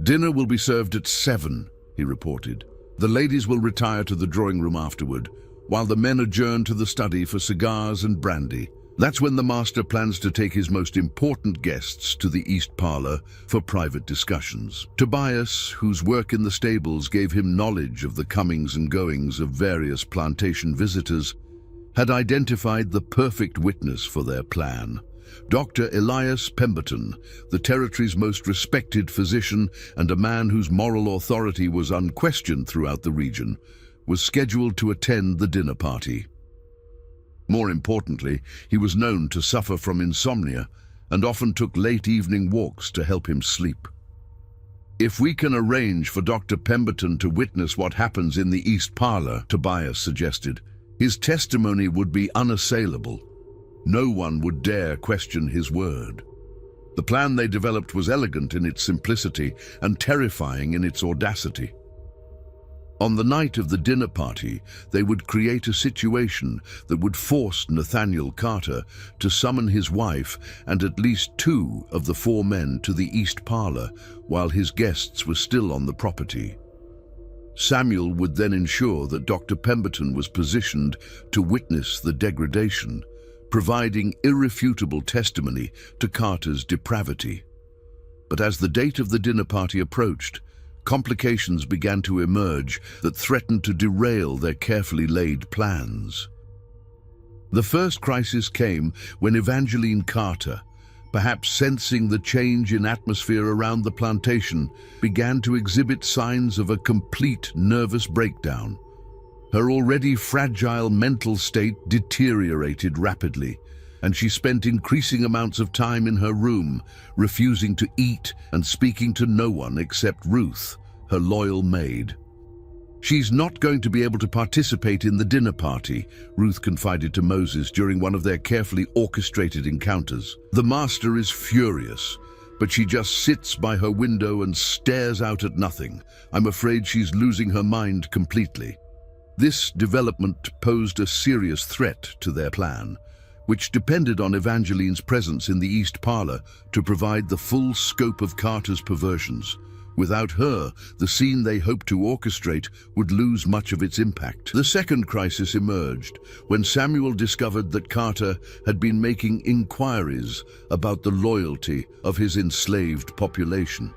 "Dinner will be served at 7, he reported. "The ladies will retire to the drawing room afterward, while the men adjourn to the study for cigars and brandy. That's when the master plans to take his most important guests to the East Parlor for private discussions." Tobias, whose work in the stables gave him knowledge of the comings and goings of various plantation visitors, had identified the perfect witness for their plan. Dr. Elias Pemberton, the territory's most respected physician and a man whose moral authority was unquestioned throughout the region, was scheduled to attend the dinner party. More importantly, he was known to suffer from insomnia and often took late evening walks to help him sleep. "If we can arrange for Dr. Pemberton to witness what happens in the East Parlor," Tobias suggested, "his testimony would be unassailable. No one would dare question his word." The plan they developed was elegant in its simplicity and terrifying in its audacity. On the night of the dinner party, they would create a situation that would force Nathaniel Carter to summon his wife and at least 2 of the 4 men to the East Parlor while his guests were still on the property. Samuel would then ensure that Dr. Pemberton was positioned to witness the degradation, providing irrefutable testimony to Carter's depravity. But as the date of the dinner party approached, complications began to emerge that threatened to derail their carefully laid plans. The first crisis came when Evangeline Carter, perhaps sensing the change in atmosphere around the plantation, began to exhibit signs of a complete nervous breakdown. Her already fragile mental state deteriorated rapidly, and she spent increasing amounts of time in her room, refusing to eat and speaking to no one except Ruth, her loyal maid. "She's not going to be able to participate in the dinner party," Ruth confided to Moses during one of their carefully orchestrated encounters. "The master is furious, but she just sits by her window and stares out at nothing. I'm afraid she's losing her mind completely." This development posed a serious threat to their plan. which depended on Evangeline's presence in the East Parlor to provide the full scope of Carter's perversions. Without her, the scene they hoped to orchestrate would lose much of its impact. The second crisis emerged when Samuel discovered that Carter had been making inquiries about the loyalty of his enslaved population.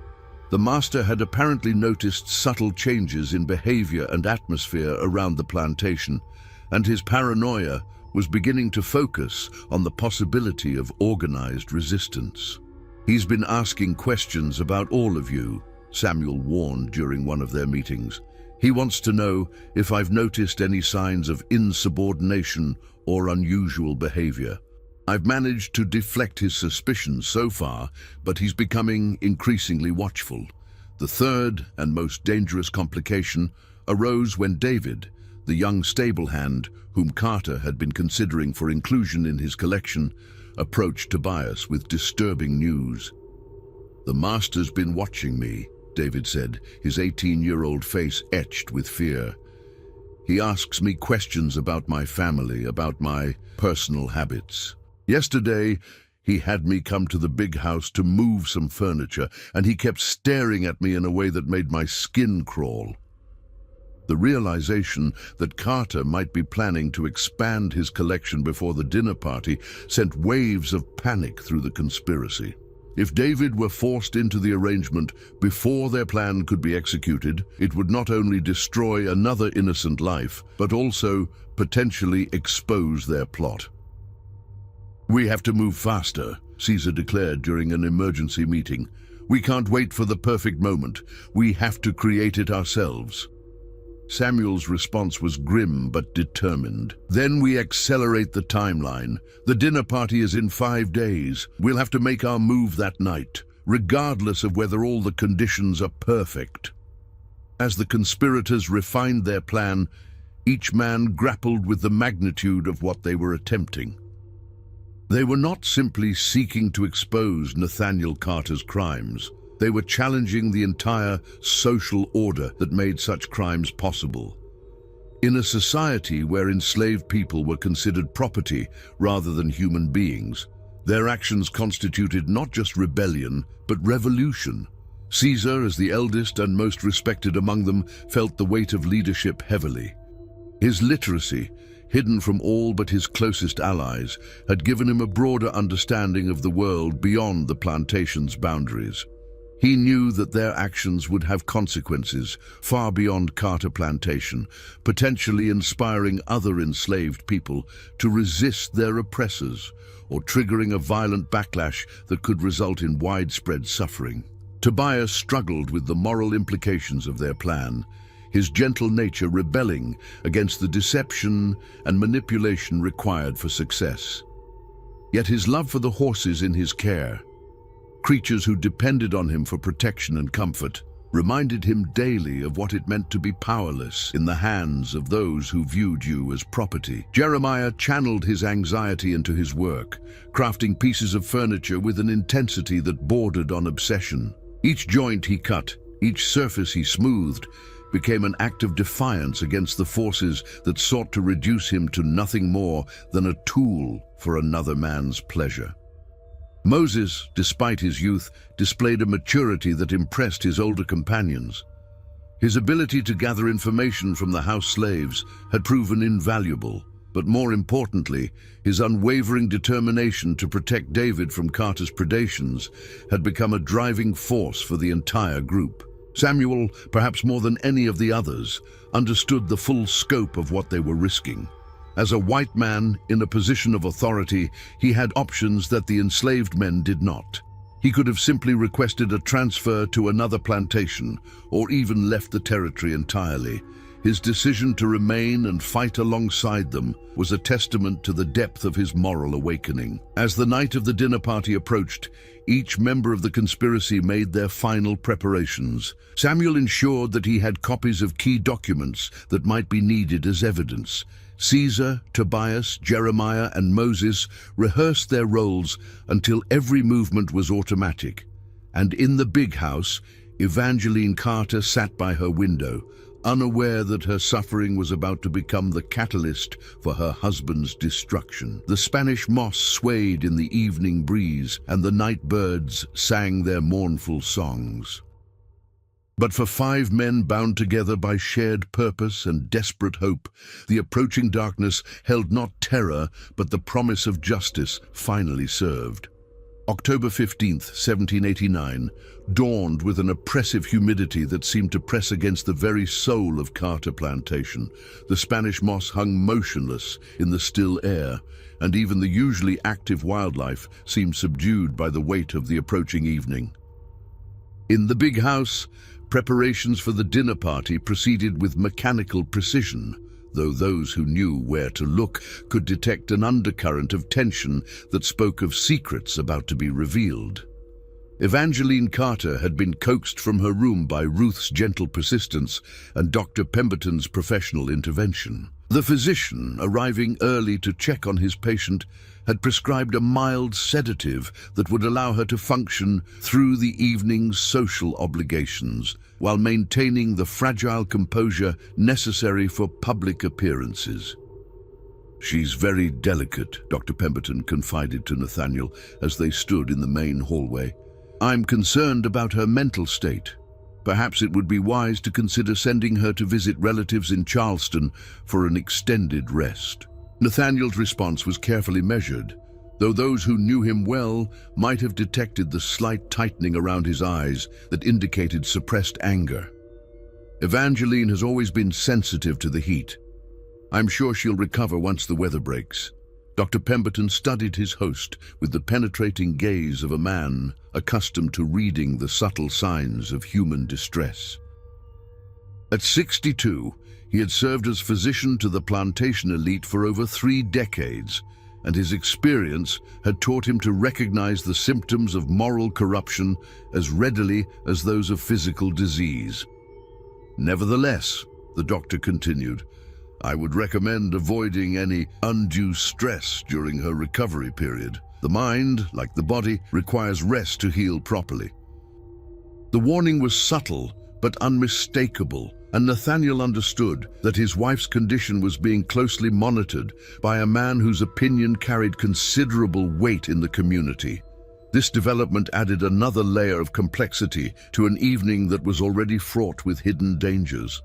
The master had apparently noticed subtle changes in behavior and atmosphere around the plantation, and his paranoia was beginning to focus on the possibility of organized resistance. "He's been asking questions about all of you," Samuel warned during one of their meetings. "He wants to know if I've noticed any signs of insubordination or unusual behavior. I've managed to deflect his suspicions so far, but he's becoming increasingly watchful." The third and most dangerous complication arose when David, the young stable hand whom Carter had been considering for inclusion in his collection, approached Tobias with disturbing news. "The master's been watching me," David said, his 18-year-old face etched with fear. "He asks me questions about my family, about my personal habits. Yesterday, he had me come to the big house to move some furniture, and he kept staring at me in a way that made my skin crawl." The realization that Carter might be planning to expand his collection before the dinner party sent waves of panic through the conspiracy. If David were forced into the arrangement before their plan could be executed, it would not only destroy another innocent life, but also potentially expose their plot. "We have to move faster," Caesar declared during an emergency meeting. "We can't wait for the perfect moment. We have to create it ourselves." Samuel's response was grim but determined. "Then we accelerate the timeline. The dinner party is in 5 days. We'll have to make our move that night, regardless of whether all the conditions are perfect." As the conspirators refined their plan, each man grappled with the magnitude of what they were attempting. They were not simply seeking to expose Nathaniel Carter's crimes. They were challenging the entire social order that made such crimes possible. In a society where enslaved people were considered property rather than human beings, their actions constituted not just rebellion, but revolution. Caesar, as the eldest and most respected among them, felt the weight of leadership heavily. His literacy, hidden from all but his closest allies, had given him a broader understanding of the world beyond the plantation's boundaries. He knew that their actions would have consequences far beyond Carter Plantation, potentially inspiring other enslaved people to resist their oppressors or triggering a violent backlash that could result in widespread suffering. Tobias struggled with the moral implications of their plan, his gentle nature rebelling against the deception and manipulation required for success. Yet his love for the horses in his care, creatures who depended on him for protection and comfort, reminded him daily of what it meant to be powerless in the hands of those who viewed you as property. Jeremiah channeled his anxiety into his work, crafting pieces of furniture with an intensity that bordered on obsession. Each joint he cut, each surface he smoothed, became an act of defiance against the forces that sought to reduce him to nothing more than a tool for another man's pleasure. Moses, despite his youth, displayed a maturity that impressed his older companions. His ability to gather information from the house slaves had proven invaluable, but more importantly, his unwavering determination to protect David from Carter's predations had become a driving force for the entire group. Samuel, perhaps more than any of the others, understood the full scope of what they were risking. As a white man in a position of authority, he had options that the enslaved men did not. He could have simply requested a transfer to another plantation, or even left the territory entirely. His decision to remain and fight alongside them was a testament to the depth of his moral awakening. As the night of the dinner party approached, each member of the conspiracy made their final preparations. Samuel ensured that he had copies of key documents that might be needed as evidence. Caesar, Tobias, Jeremiah, and Moses rehearsed their roles until every movement was automatic. And in the big house, Evangeline Carter sat by her window, unaware that her suffering was about to become the catalyst for her husband's destruction. The Spanish moss swayed in the evening breeze, and the night birds sang their mournful songs. But for 5 men bound together by shared purpose and desperate hope, the approaching darkness held not terror, but the promise of justice finally served. October 15th, 1789, dawned with an oppressive humidity that seemed to press against the very soul of Carter Plantation. The Spanish moss hung motionless in the still air, and even the usually active wildlife seemed subdued by the weight of the approaching evening. In the big house, preparations for the dinner party proceeded with mechanical precision, though those who knew where to look could detect an undercurrent of tension that spoke of secrets about to be revealed. Evangeline Carter had been coaxed from her room by Ruth's gentle persistence and Dr. Pemberton's professional intervention. The physician, arriving early to check on his patient, had prescribed a mild sedative that would allow her to function through the evening's social obligations, while maintaining the fragile composure necessary for public appearances. "She's very delicate," Dr. Pemberton confided to Nathaniel as they stood in the main hallway. "I'm concerned about her mental state. Perhaps it would be wise to consider sending her to visit relatives in Charleston for an extended rest." Nathaniel's response was carefully measured, though those who knew him well might have detected the slight tightening around his eyes that indicated suppressed anger. "Evangeline has always been sensitive to the heat. I'm sure she'll recover once the weather breaks." Dr. Pemberton studied his host with the penetrating gaze of a man accustomed to reading the subtle signs of human distress. At 62, he had served as physician to the plantation elite for over 3 decades, and his experience had taught him to recognize the symptoms of moral corruption as readily as those of physical disease. "Nevertheless," the doctor continued, "I would recommend avoiding any undue stress during her recovery period. The mind, like the body, requires rest to heal properly." The warning was subtle but unmistakable, and Nathaniel understood that his wife's condition was being closely monitored by a man whose opinion carried considerable weight in the community. This development added another layer of complexity to an evening that was already fraught with hidden dangers.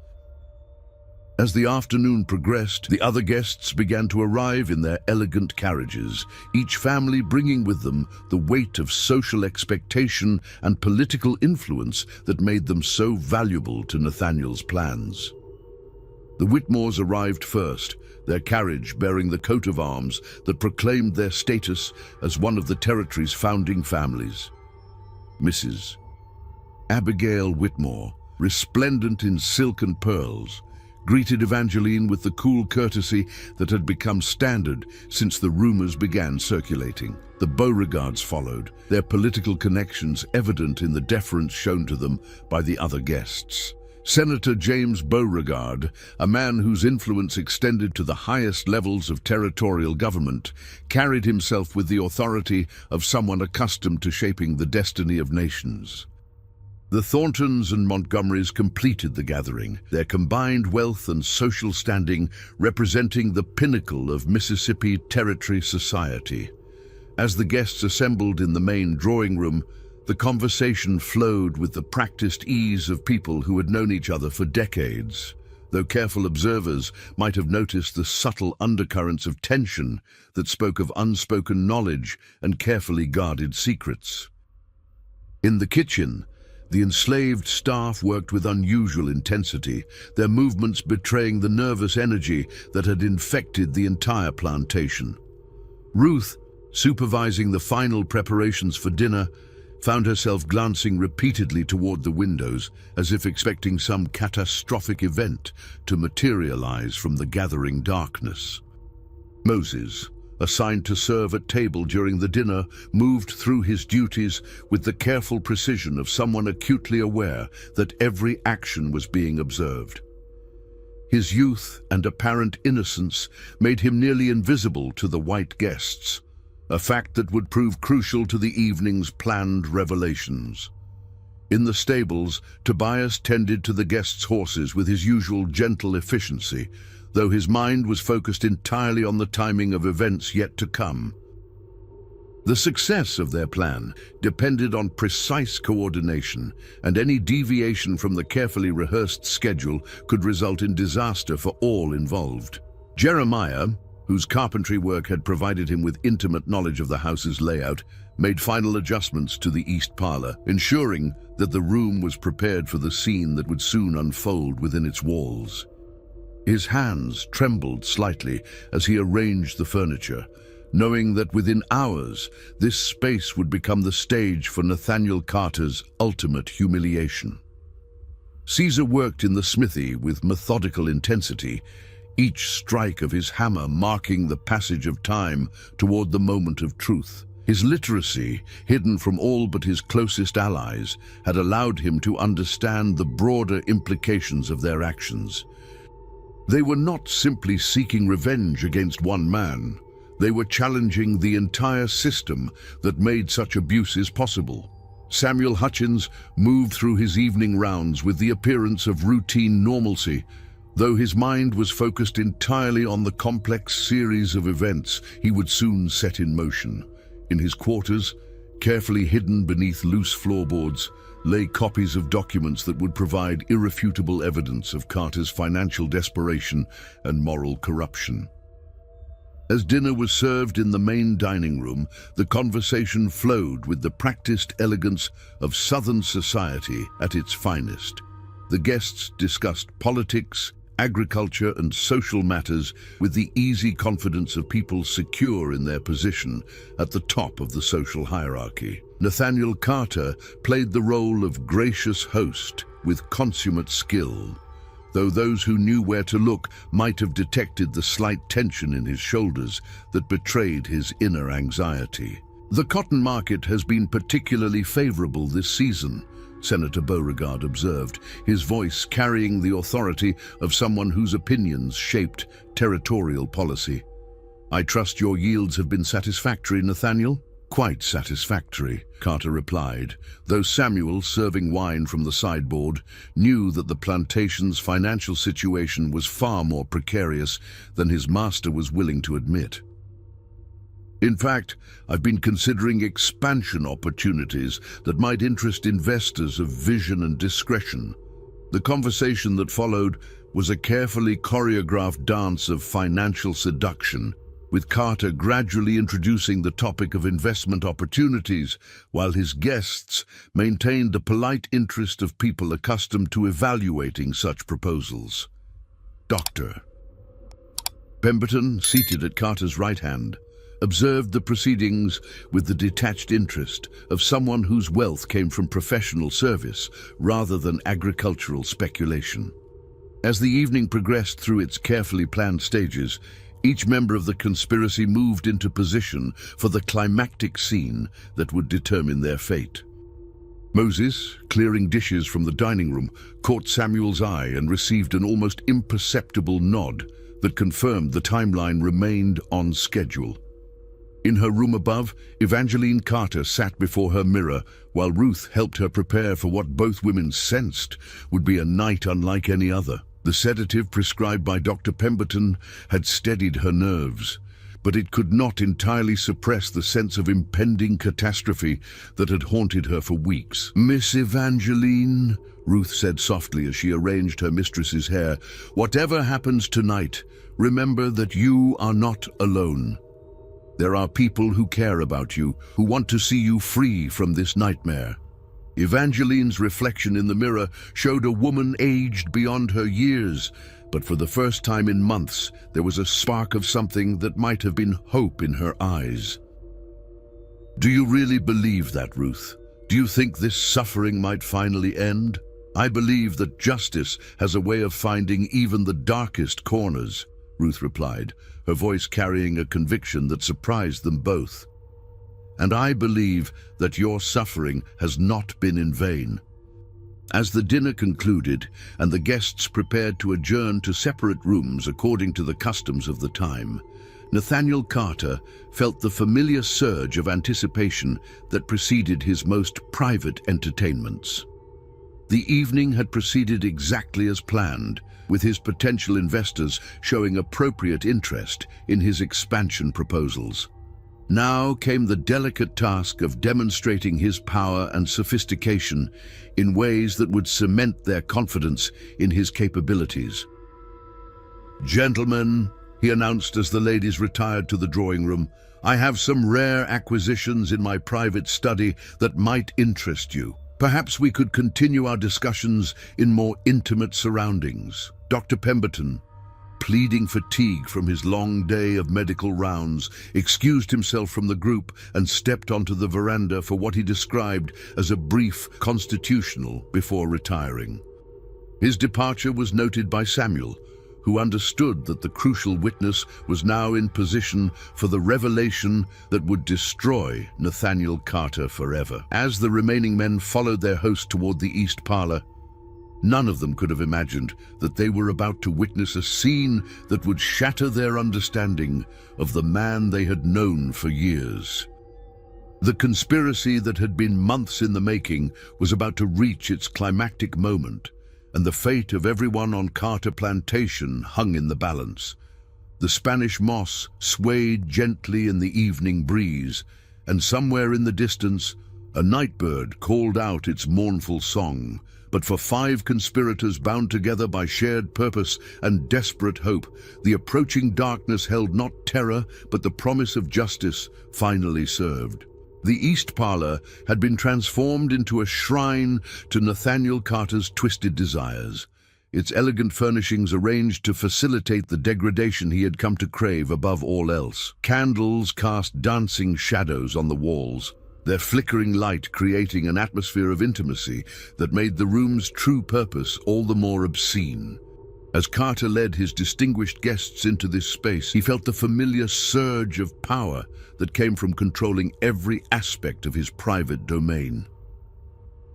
As the afternoon progressed, the other guests began to arrive in their elegant carriages, each family bringing with them the weight of social expectation and political influence that made them so valuable to Nathaniel's plans. The Whitmores arrived first, their carriage bearing the coat of arms that proclaimed their status as one of the territory's founding families. Mrs. Abigail Whitmore, resplendent in silk and pearls, greeted Evangeline with the cool courtesy that had become standard since the rumors began circulating. The Beauregards followed, their political connections evident in the deference shown to them by the other guests. Senator James Beauregard, a man whose influence extended to the highest levels of territorial government, carried himself with the authority of someone accustomed to shaping the destiny of nations. The Thorntons and Montgomerys completed the gathering, their combined wealth and social standing representing the pinnacle of Mississippi Territory society. As the guests assembled in the main drawing room, the conversation flowed with the practiced ease of people who had known each other for decades, though careful observers might have noticed the subtle undercurrents of tension that spoke of unspoken knowledge and carefully guarded secrets. In the kitchen, the enslaved staff worked with unusual intensity, their movements betraying the nervous energy that had infected the entire plantation. Ruth, supervising the final preparations for dinner, found herself glancing repeatedly toward the windows as if expecting some catastrophic event to materialize from the gathering darkness. Moses, assigned to serve at table during the dinner, moved through his duties with the careful precision of someone acutely aware that every action was being observed. His youth and apparent innocence made him nearly invisible to the white guests, a fact that would prove crucial to the evening's planned revelations. In the stables, Tobias tended to the guests' horses with his usual gentle efficiency, though his mind was focused entirely on the timing of events yet to come. The success of their plan depended on precise coordination, and any deviation from the carefully rehearsed schedule could result in disaster for all involved. Jeremiah, whose carpentry work had provided him with intimate knowledge of the house's layout, made final adjustments to the east parlor, ensuring that the room was prepared for the scene that would soon unfold within its walls. His hands trembled slightly as he arranged the furniture, knowing that within hours this space would become the stage for Nathaniel Carter's ultimate humiliation. Caesar worked in the smithy with methodical intensity, each strike of his hammer marking the passage of time toward the moment of truth. His literacy, hidden from all but his closest allies, had allowed him to understand the broader implications of their actions. They were not simply seeking revenge against one man. They were challenging the entire system that made such abuses possible. Samuel Hutchins moved through his evening rounds with the appearance of routine normalcy, though his mind was focused entirely on the complex series of events he would soon set in motion. In his quarters, carefully hidden beneath loose floorboards, lay copies of documents that would provide irrefutable evidence of Carter's financial desperation and moral corruption. As dinner was served in the main dining room, the conversation flowed with the practiced elegance of Southern society at its finest. The guests discussed politics, agriculture, and social matters with the easy confidence of people secure in their position at the top of the social hierarchy. Nathaniel Carter played the role of gracious host with consummate skill, though those who knew where to look might have detected the slight tension in his shoulders that betrayed his inner anxiety. "The cotton market has been particularly favorable this season," Senator Beauregard observed, his voice carrying the authority of someone whose opinions shaped territorial policy. "I trust your yields have been satisfactory, Nathaniel?" "Quite satisfactory," Carter replied, though Samuel, serving wine from the sideboard, knew that the plantation's financial situation was far more precarious than his master was willing to admit. "In fact, I've been considering expansion opportunities that might interest investors of vision and discretion." The conversation that followed was a carefully choreographed dance of financial seduction, with Carter gradually introducing the topic of investment opportunities, while his guests maintained the polite interest of people accustomed to evaluating such proposals. Dr. Pemberton, seated at Carter's right hand, observed the proceedings with the detached interest of someone whose wealth came from professional service rather than agricultural speculation. As the evening progressed through its carefully planned stages, each member of the conspiracy moved into position for the climactic scene that would determine their fate. Moses, clearing dishes from the dining room, caught Samuel's eye and received an almost imperceptible nod that confirmed the timeline remained on schedule. In her room above, Evangeline Carter sat before her mirror while Ruth helped her prepare for what both women sensed would be a night unlike any other. The sedative prescribed by Dr. Pemberton had steadied her nerves, but it could not entirely suppress the sense of impending catastrophe that had haunted her for weeks. "Miss Evangeline," Ruth said softly as she arranged her mistress's hair, "whatever happens tonight, remember that you are not alone. There are people who care about you, who want to see you free from this nightmare." Evangeline's reflection in the mirror showed a woman aged beyond her years, but for the first time in months, there was a spark of something that might have been hope in her eyes. "Do you really believe that, Ruth? Do you think this suffering might finally end? I believe that justice has a way of finding even the darkest corners," Ruth replied, her voice carrying a conviction that surprised them both. "And I believe that your suffering has not been in vain." As the dinner concluded and the guests prepared to adjourn to separate rooms according to the customs of the time, Nathaniel Carter felt the familiar surge of anticipation that preceded his most private entertainments. The evening had proceeded exactly as planned, with his potential investors showing appropriate interest in his expansion proposals. Now came the delicate task of demonstrating his power and sophistication in ways that would cement their confidence in his capabilities. "Gentlemen," he announced as the ladies retired to the drawing room, "I have some rare acquisitions in my private study that might interest you. Perhaps we could continue our discussions in more intimate surroundings." Dr. Pemberton, pleading fatigue from his long day of medical rounds, excused himself from the group and stepped onto the veranda for what he described as a brief constitutional before retiring. His departure was noted by Samuel, who understood that the crucial witness was now in position for the revelation that would destroy Nathaniel Carter forever. As the remaining men followed their host toward the east parlor, none of them could have imagined that they were about to witness a scene that would shatter their understanding of the man they had known for years. The conspiracy that had been months in the making was about to reach its climactic moment, and the fate of everyone on Carter Plantation hung in the balance. The Spanish moss swayed gently in the evening breeze, and somewhere in the distance, a nightbird called out its mournful song. But for 5 conspirators bound together by shared purpose and desperate hope, the approaching darkness held not terror, but the promise of justice finally served. The East Parlor had been transformed into a shrine to Nathaniel Carter's twisted desires, its elegant furnishings arranged to facilitate the degradation he had come to crave above all else. Candles cast dancing shadows on the walls, their flickering light creating an atmosphere of intimacy that made the room's true purpose all the more obscene. As Carter led his distinguished guests into this space, he felt the familiar surge of power that came from controlling every aspect of his private domain.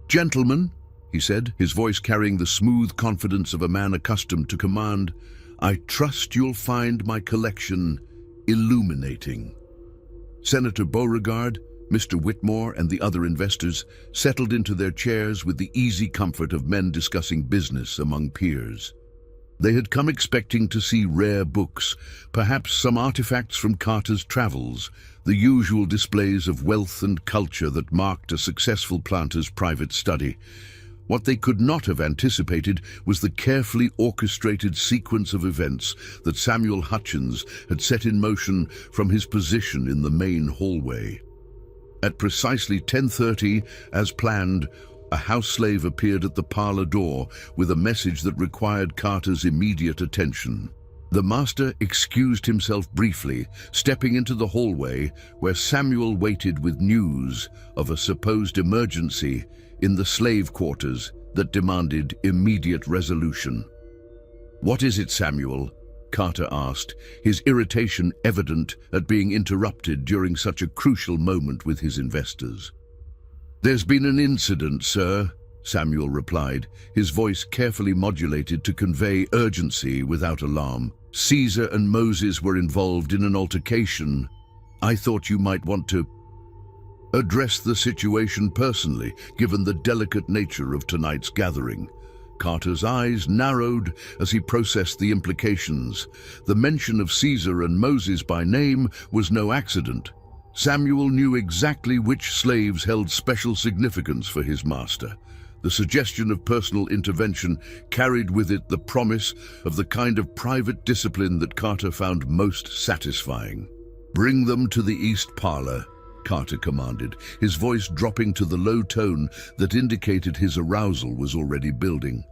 "Gentlemen," he said, his voice carrying the smooth confidence of a man accustomed to command, "I trust you'll find my collection illuminating." Senator Beauregard, Mr. Whitmore, and the other investors settled into their chairs with the easy comfort of men discussing business among peers. They had come expecting to see rare books, perhaps some artifacts from Carter's travels, the usual displays of wealth and culture that marked a successful planter's private study. What they could not have anticipated was the carefully orchestrated sequence of events that Samuel Hutchins had set in motion from his position in the main hallway. At precisely 10:30, as planned, a house slave appeared at the parlor door with a message that required Carter's immediate attention. The master excused himself briefly, stepping into the hallway where Samuel waited with news of a supposed emergency in the slave quarters that demanded immediate resolution. "What is it, Samuel?" Carter asked, his irritation evident at being interrupted during such a crucial moment with his investors. "There's been an incident, sir," Samuel replied, his voice carefully modulated to convey urgency without alarm. "Caesar and Moses were involved in an altercation. I thought you might want to address the situation personally, given the delicate nature of tonight's gathering." Carter's eyes narrowed as he processed the implications. The mention of Caesar and Moses by name was no accident. Samuel knew exactly which slaves held special significance for his master. The suggestion of personal intervention carried with it the promise of the kind of private discipline that Carter found most satisfying. "Bring them to the East Parlor," Carter commanded, his voice dropping to the low tone that indicated his arousal was already building.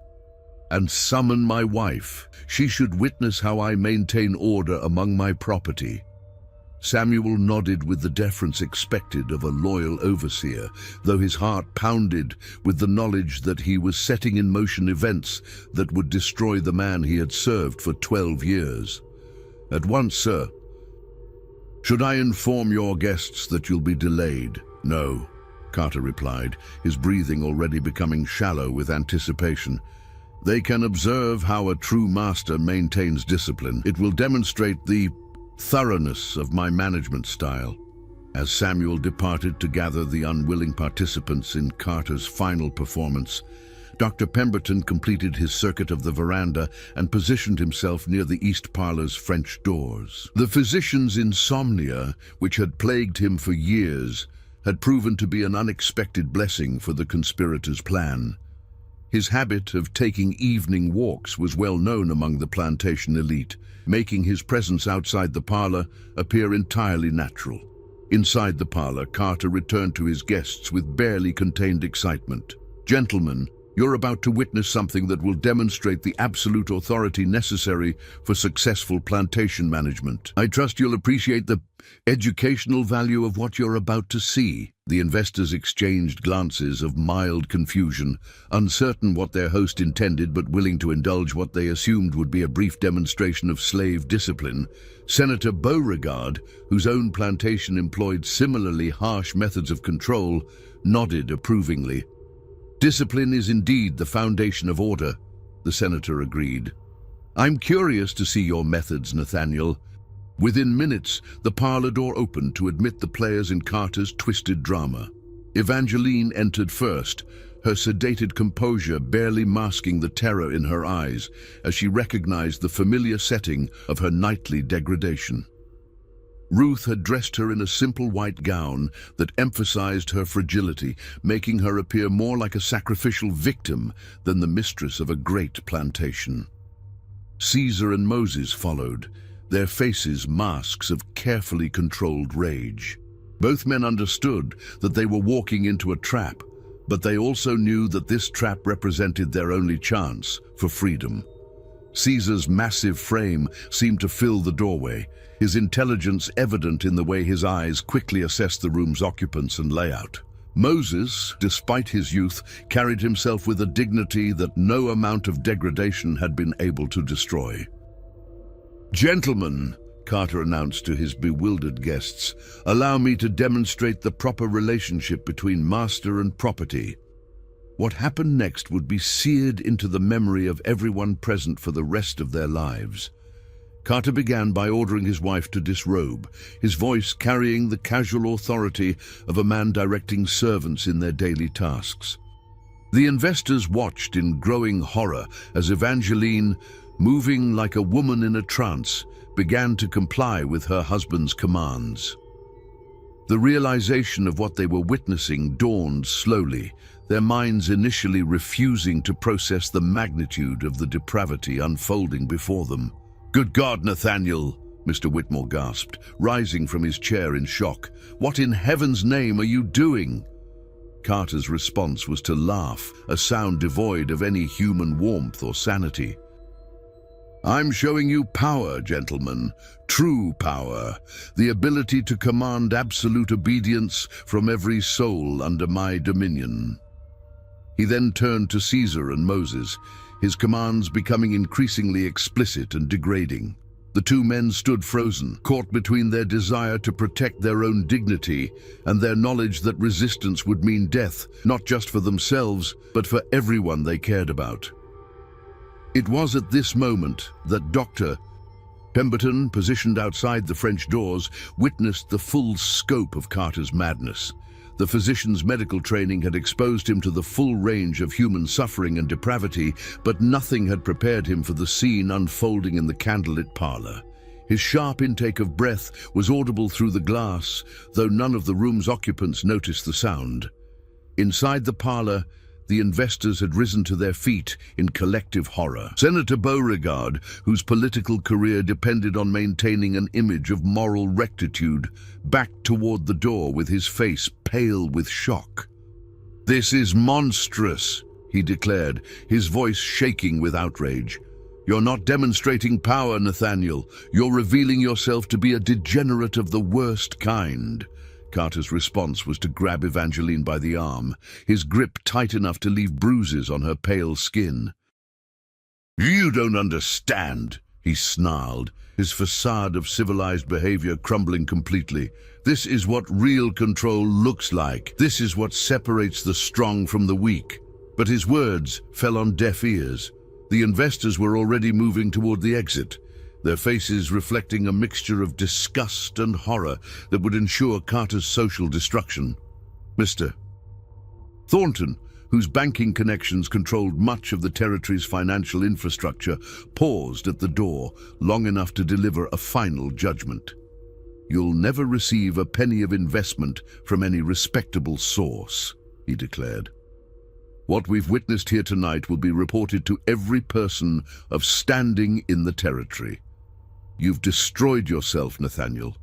"And summon my wife. She should witness how I maintain order among my property." Samuel nodded with the deference expected of a loyal overseer, though his heart pounded with the knowledge that he was setting in motion events that would destroy the man he had served for 12 years. "At once, sir." "Should I inform your guests that you'll be delayed?" "No," Carter replied, his breathing already becoming shallow with anticipation. "They can observe how a true master maintains discipline. It will demonstrate the thoroughness of my management style." As Samuel departed to gather the unwilling participants in Carter's final performance, Dr. Pemberton completed his circuit of the veranda and positioned himself near the east parlor's French doors. The physician's insomnia, which had plagued him for years, had proven to be an unexpected blessing for the conspirators' plan. His habit of taking evening walks was well known among the plantation elite, making his presence outside the parlor appear entirely natural. Inside the parlor, Carter returned to his guests with barely contained excitement. "Gentlemen, you're about to witness something that will demonstrate the absolute authority necessary for successful plantation management. I trust you'll appreciate the educational value of what you're about to see." The investors exchanged glances of mild confusion, uncertain what their host intended but willing to indulge what they assumed would be a brief demonstration of slave discipline. Senator Beauregard, whose own plantation employed similarly harsh methods of control, nodded approvingly. "Discipline is indeed the foundation of order," the senator agreed. "I'm curious to see your methods, Nathaniel." Within minutes, the parlor door opened to admit the players in Carter's twisted drama. Evangeline entered first, her sedated composure barely masking the terror in her eyes as she recognized the familiar setting of her nightly degradation. Ruth had dressed her in a simple white gown that emphasized her fragility, making her appear more like a sacrificial victim than the mistress of a great plantation. Caesar and Moses followed, their faces masks of carefully controlled rage. Both men understood that they were walking into a trap, but they also knew that this trap represented their only chance for freedom. Caesar's massive frame seemed to fill the doorway, his intelligence evident in the way his eyes quickly assessed the room's occupants and layout. Moses, despite his youth, carried himself with a dignity that no amount of degradation had been able to destroy. "Gentlemen," Carter announced to his bewildered guests, "allow me to demonstrate the proper relationship between master and property." What happened next would be seared into the memory of everyone present for the rest of their lives. Carter began by ordering his wife to disrobe, his voice carrying the casual authority of a man directing servants in their daily tasks. The investors watched in growing horror as Evangeline, moving like a woman in a trance, began to comply with her husband's commands. The realization of what they were witnessing dawned slowly, their minds initially refusing to process the magnitude of the depravity unfolding before them. "Good God, Nathaniel," Mr. Whitmore gasped, rising from his chair in shock. "What in heaven's name are you doing?" Carter's response was to laugh, a sound devoid of any human warmth or sanity. "I'm showing you power, gentlemen, true power, the ability to command absolute obedience from every soul under my dominion." He then turned to Caesar and Moses, his commands becoming increasingly explicit and degrading. The two men stood frozen, caught between their desire to protect their own dignity and their knowledge that resistance would mean death, not just for themselves, but for everyone they cared about. It was at this moment that Dr. Pemberton, positioned outside the French doors, witnessed the full scope of Carter's madness. The physician's medical training had exposed him to the full range of human suffering and depravity, but nothing had prepared him for the scene unfolding in the candlelit parlor. His sharp intake of breath was audible through the glass, though none of the room's occupants noticed the sound. Inside the parlor, the investors had risen to their feet in collective horror. Senator Beauregard, whose political career depended on maintaining an image of moral rectitude, backed toward the door with his face pale with shock. "This is monstrous," he declared, his voice shaking with outrage. "You're not demonstrating power, Nathaniel. You're revealing yourself to be a degenerate of the worst kind." Carter's response was to grab Evangeline by the arm, his grip tight enough to leave bruises on her pale skin. "You don't understand," he snarled, his facade of civilized behavior crumbling completely. "This is what real control looks like. This is what separates the strong from the weak." But his words fell on deaf ears. The investors were already moving toward the exit, their faces reflecting a mixture of disgust and horror that would ensure Carter's social destruction. "Mr. Thornton, whose banking connections controlled much of the territory's financial infrastructure, paused at the door long enough to deliver a final judgment. "You'll never receive a penny of investment from any respectable source," he declared. "What we've witnessed here tonight will be reported to every person of standing in the territory. You've destroyed yourself, Nathaniel,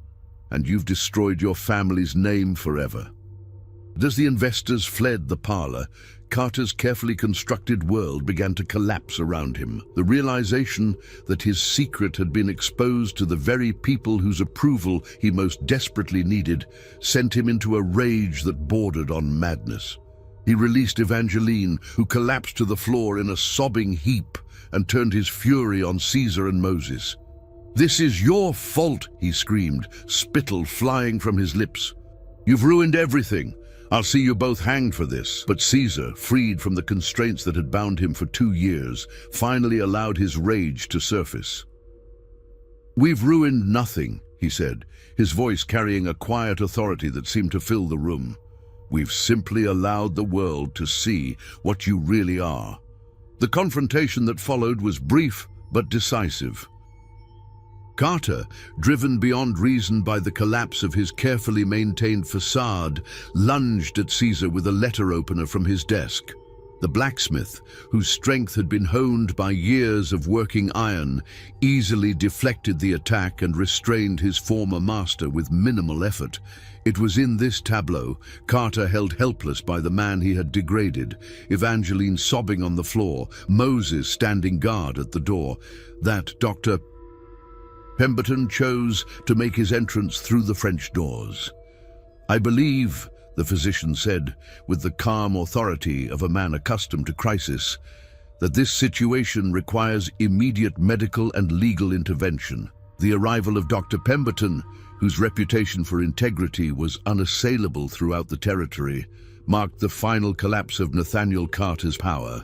and you've destroyed your family's name forever." As the investors fled the parlor, Carter's carefully constructed world began to collapse around him. The realization that his secret had been exposed to the very people whose approval he most desperately needed sent him into a rage that bordered on madness. He released Evangeline, who collapsed to the floor in a sobbing heap, and turned his fury on Caesar and Moses. "This is your fault," he screamed, spittle flying from his lips. "You've ruined everything. I'll see you both hanged for this." But Caesar, freed from the constraints that had bound him for 2 years, finally allowed his rage to surface. "We've ruined nothing," he said, his voice carrying a quiet authority that seemed to fill the room. "We've simply allowed the world to see what you really are." The confrontation that followed was brief but decisive. Carter, driven beyond reason by the collapse of his carefully maintained facade, lunged at Caesar with a letter opener from his desk. The blacksmith, whose strength had been honed by years of working iron, easily deflected the attack and restrained his former master with minimal effort. It was in this tableau, Carter held helpless by the man he had degraded, Evangeline sobbing on the floor, Moses standing guard at the door, that Dr. Pemberton chose to make his entrance through the French doors. "I believe," the physician said, with the calm authority of a man accustomed to crisis, "that this situation requires immediate medical and legal intervention." The arrival of Dr. Pemberton, whose reputation for integrity was unassailable throughout the territory, marked the final collapse of Nathaniel Carter's power.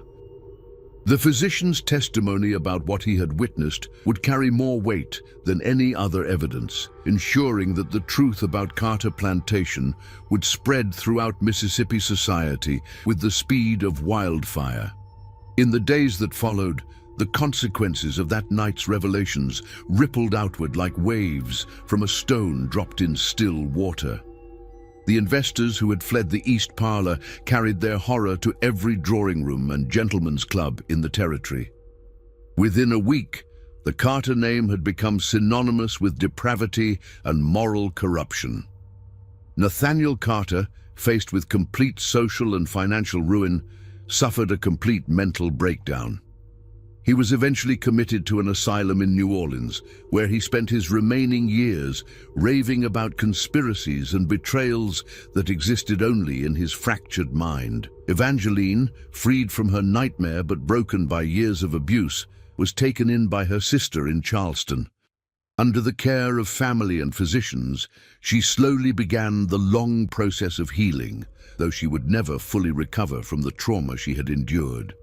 The physician's testimony about what he had witnessed would carry more weight than any other evidence, ensuring that the truth about Carter Plantation would spread throughout Mississippi society with the speed of wildfire. In the days that followed, the consequences of that night's revelations rippled outward like waves from a stone dropped in still water. The investors who had fled the East Parlor carried their horror to every drawing room and gentleman's club in the territory. Within a week, the Carter name had become synonymous with depravity and moral corruption. Nathaniel Carter, faced with complete social and financial ruin, suffered a complete mental breakdown. He was eventually committed to an asylum in New Orleans, where he spent his remaining years raving about conspiracies and betrayals that existed only in his fractured mind. Evangeline, freed from her nightmare but broken by years of abuse, was taken in by her sister in Charleston. Under the care of family and physicians, she slowly began the long process of healing, though she would never fully recover from the trauma she had endured.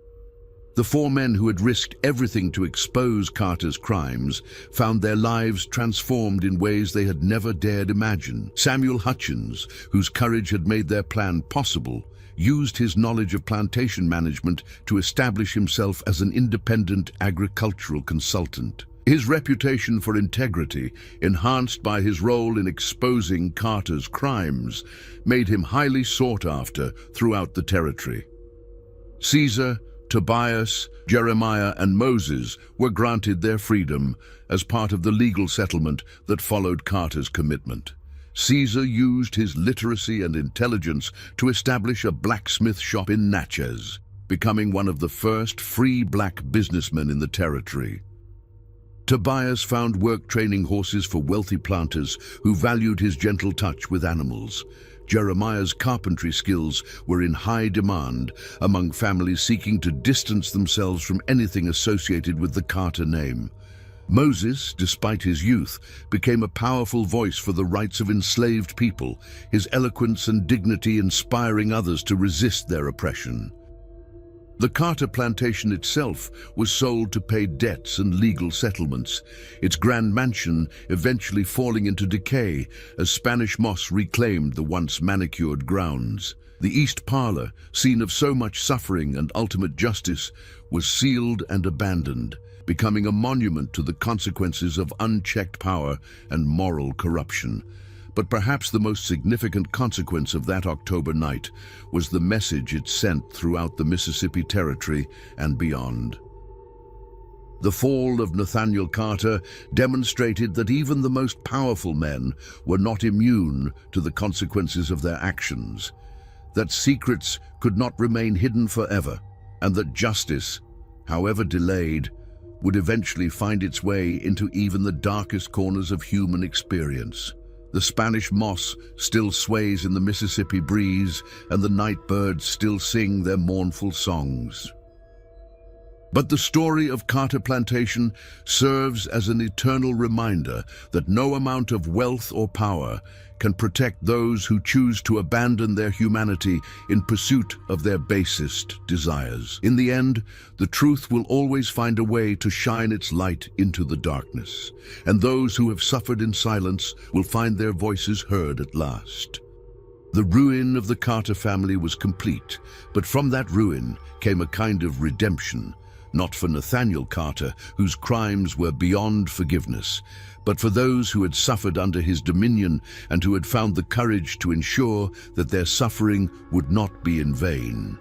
The 4 men who had risked everything to expose Carter's crimes found their lives transformed in ways they had never dared imagine. Samuel Hutchins, whose courage had made their plan possible, used his knowledge of plantation management to establish himself as an independent agricultural consultant. His reputation for integrity, enhanced by his role in exposing Carter's crimes, made him highly sought after throughout the territory. Caesar, Tobias, Jeremiah, and Moses were granted their freedom as part of the legal settlement that followed Carter's commitment. Caesar used his literacy and intelligence to establish a blacksmith shop in Natchez, becoming one of the first free black businessmen in the territory. Tobias found work training horses for wealthy planters who valued his gentle touch with animals. Jeremiah's carpentry skills were in high demand among families seeking to distance themselves from anything associated with the Carter name. Moses, despite his youth, became a powerful voice for the rights of enslaved people, his eloquence and dignity inspiring others to resist their oppression. The Carter Plantation itself was sold to pay debts and legal settlements, its grand mansion eventually falling into decay as Spanish moss reclaimed the once manicured grounds. The East Parlour, scene of so much suffering and ultimate justice, was sealed and abandoned, becoming a monument to the consequences of unchecked power and moral corruption. But perhaps the most significant consequence of that October night was the message it sent throughout the Mississippi Territory and beyond. The fall of Nathaniel Carter demonstrated that even the most powerful men were not immune to the consequences of their actions, that secrets could not remain hidden forever, and that justice, however delayed, would eventually find its way into even the darkest corners of human experience. The Spanish moss still sways in the Mississippi breeze, and the night birds still sing their mournful songs. But the story of Carter Plantation serves as an eternal reminder that no amount of wealth or power can protect those who choose to abandon their humanity in pursuit of their basest desires. In the end, the truth will always find a way to shine its light into the darkness, and those who have suffered in silence will find their voices heard at last. The ruin of the Carter family was complete, but from that ruin came a kind of redemption, not for Nathaniel Carter, whose crimes were beyond forgiveness, but for those who had suffered under his dominion and who had found the courage to ensure that their suffering would not be in vain.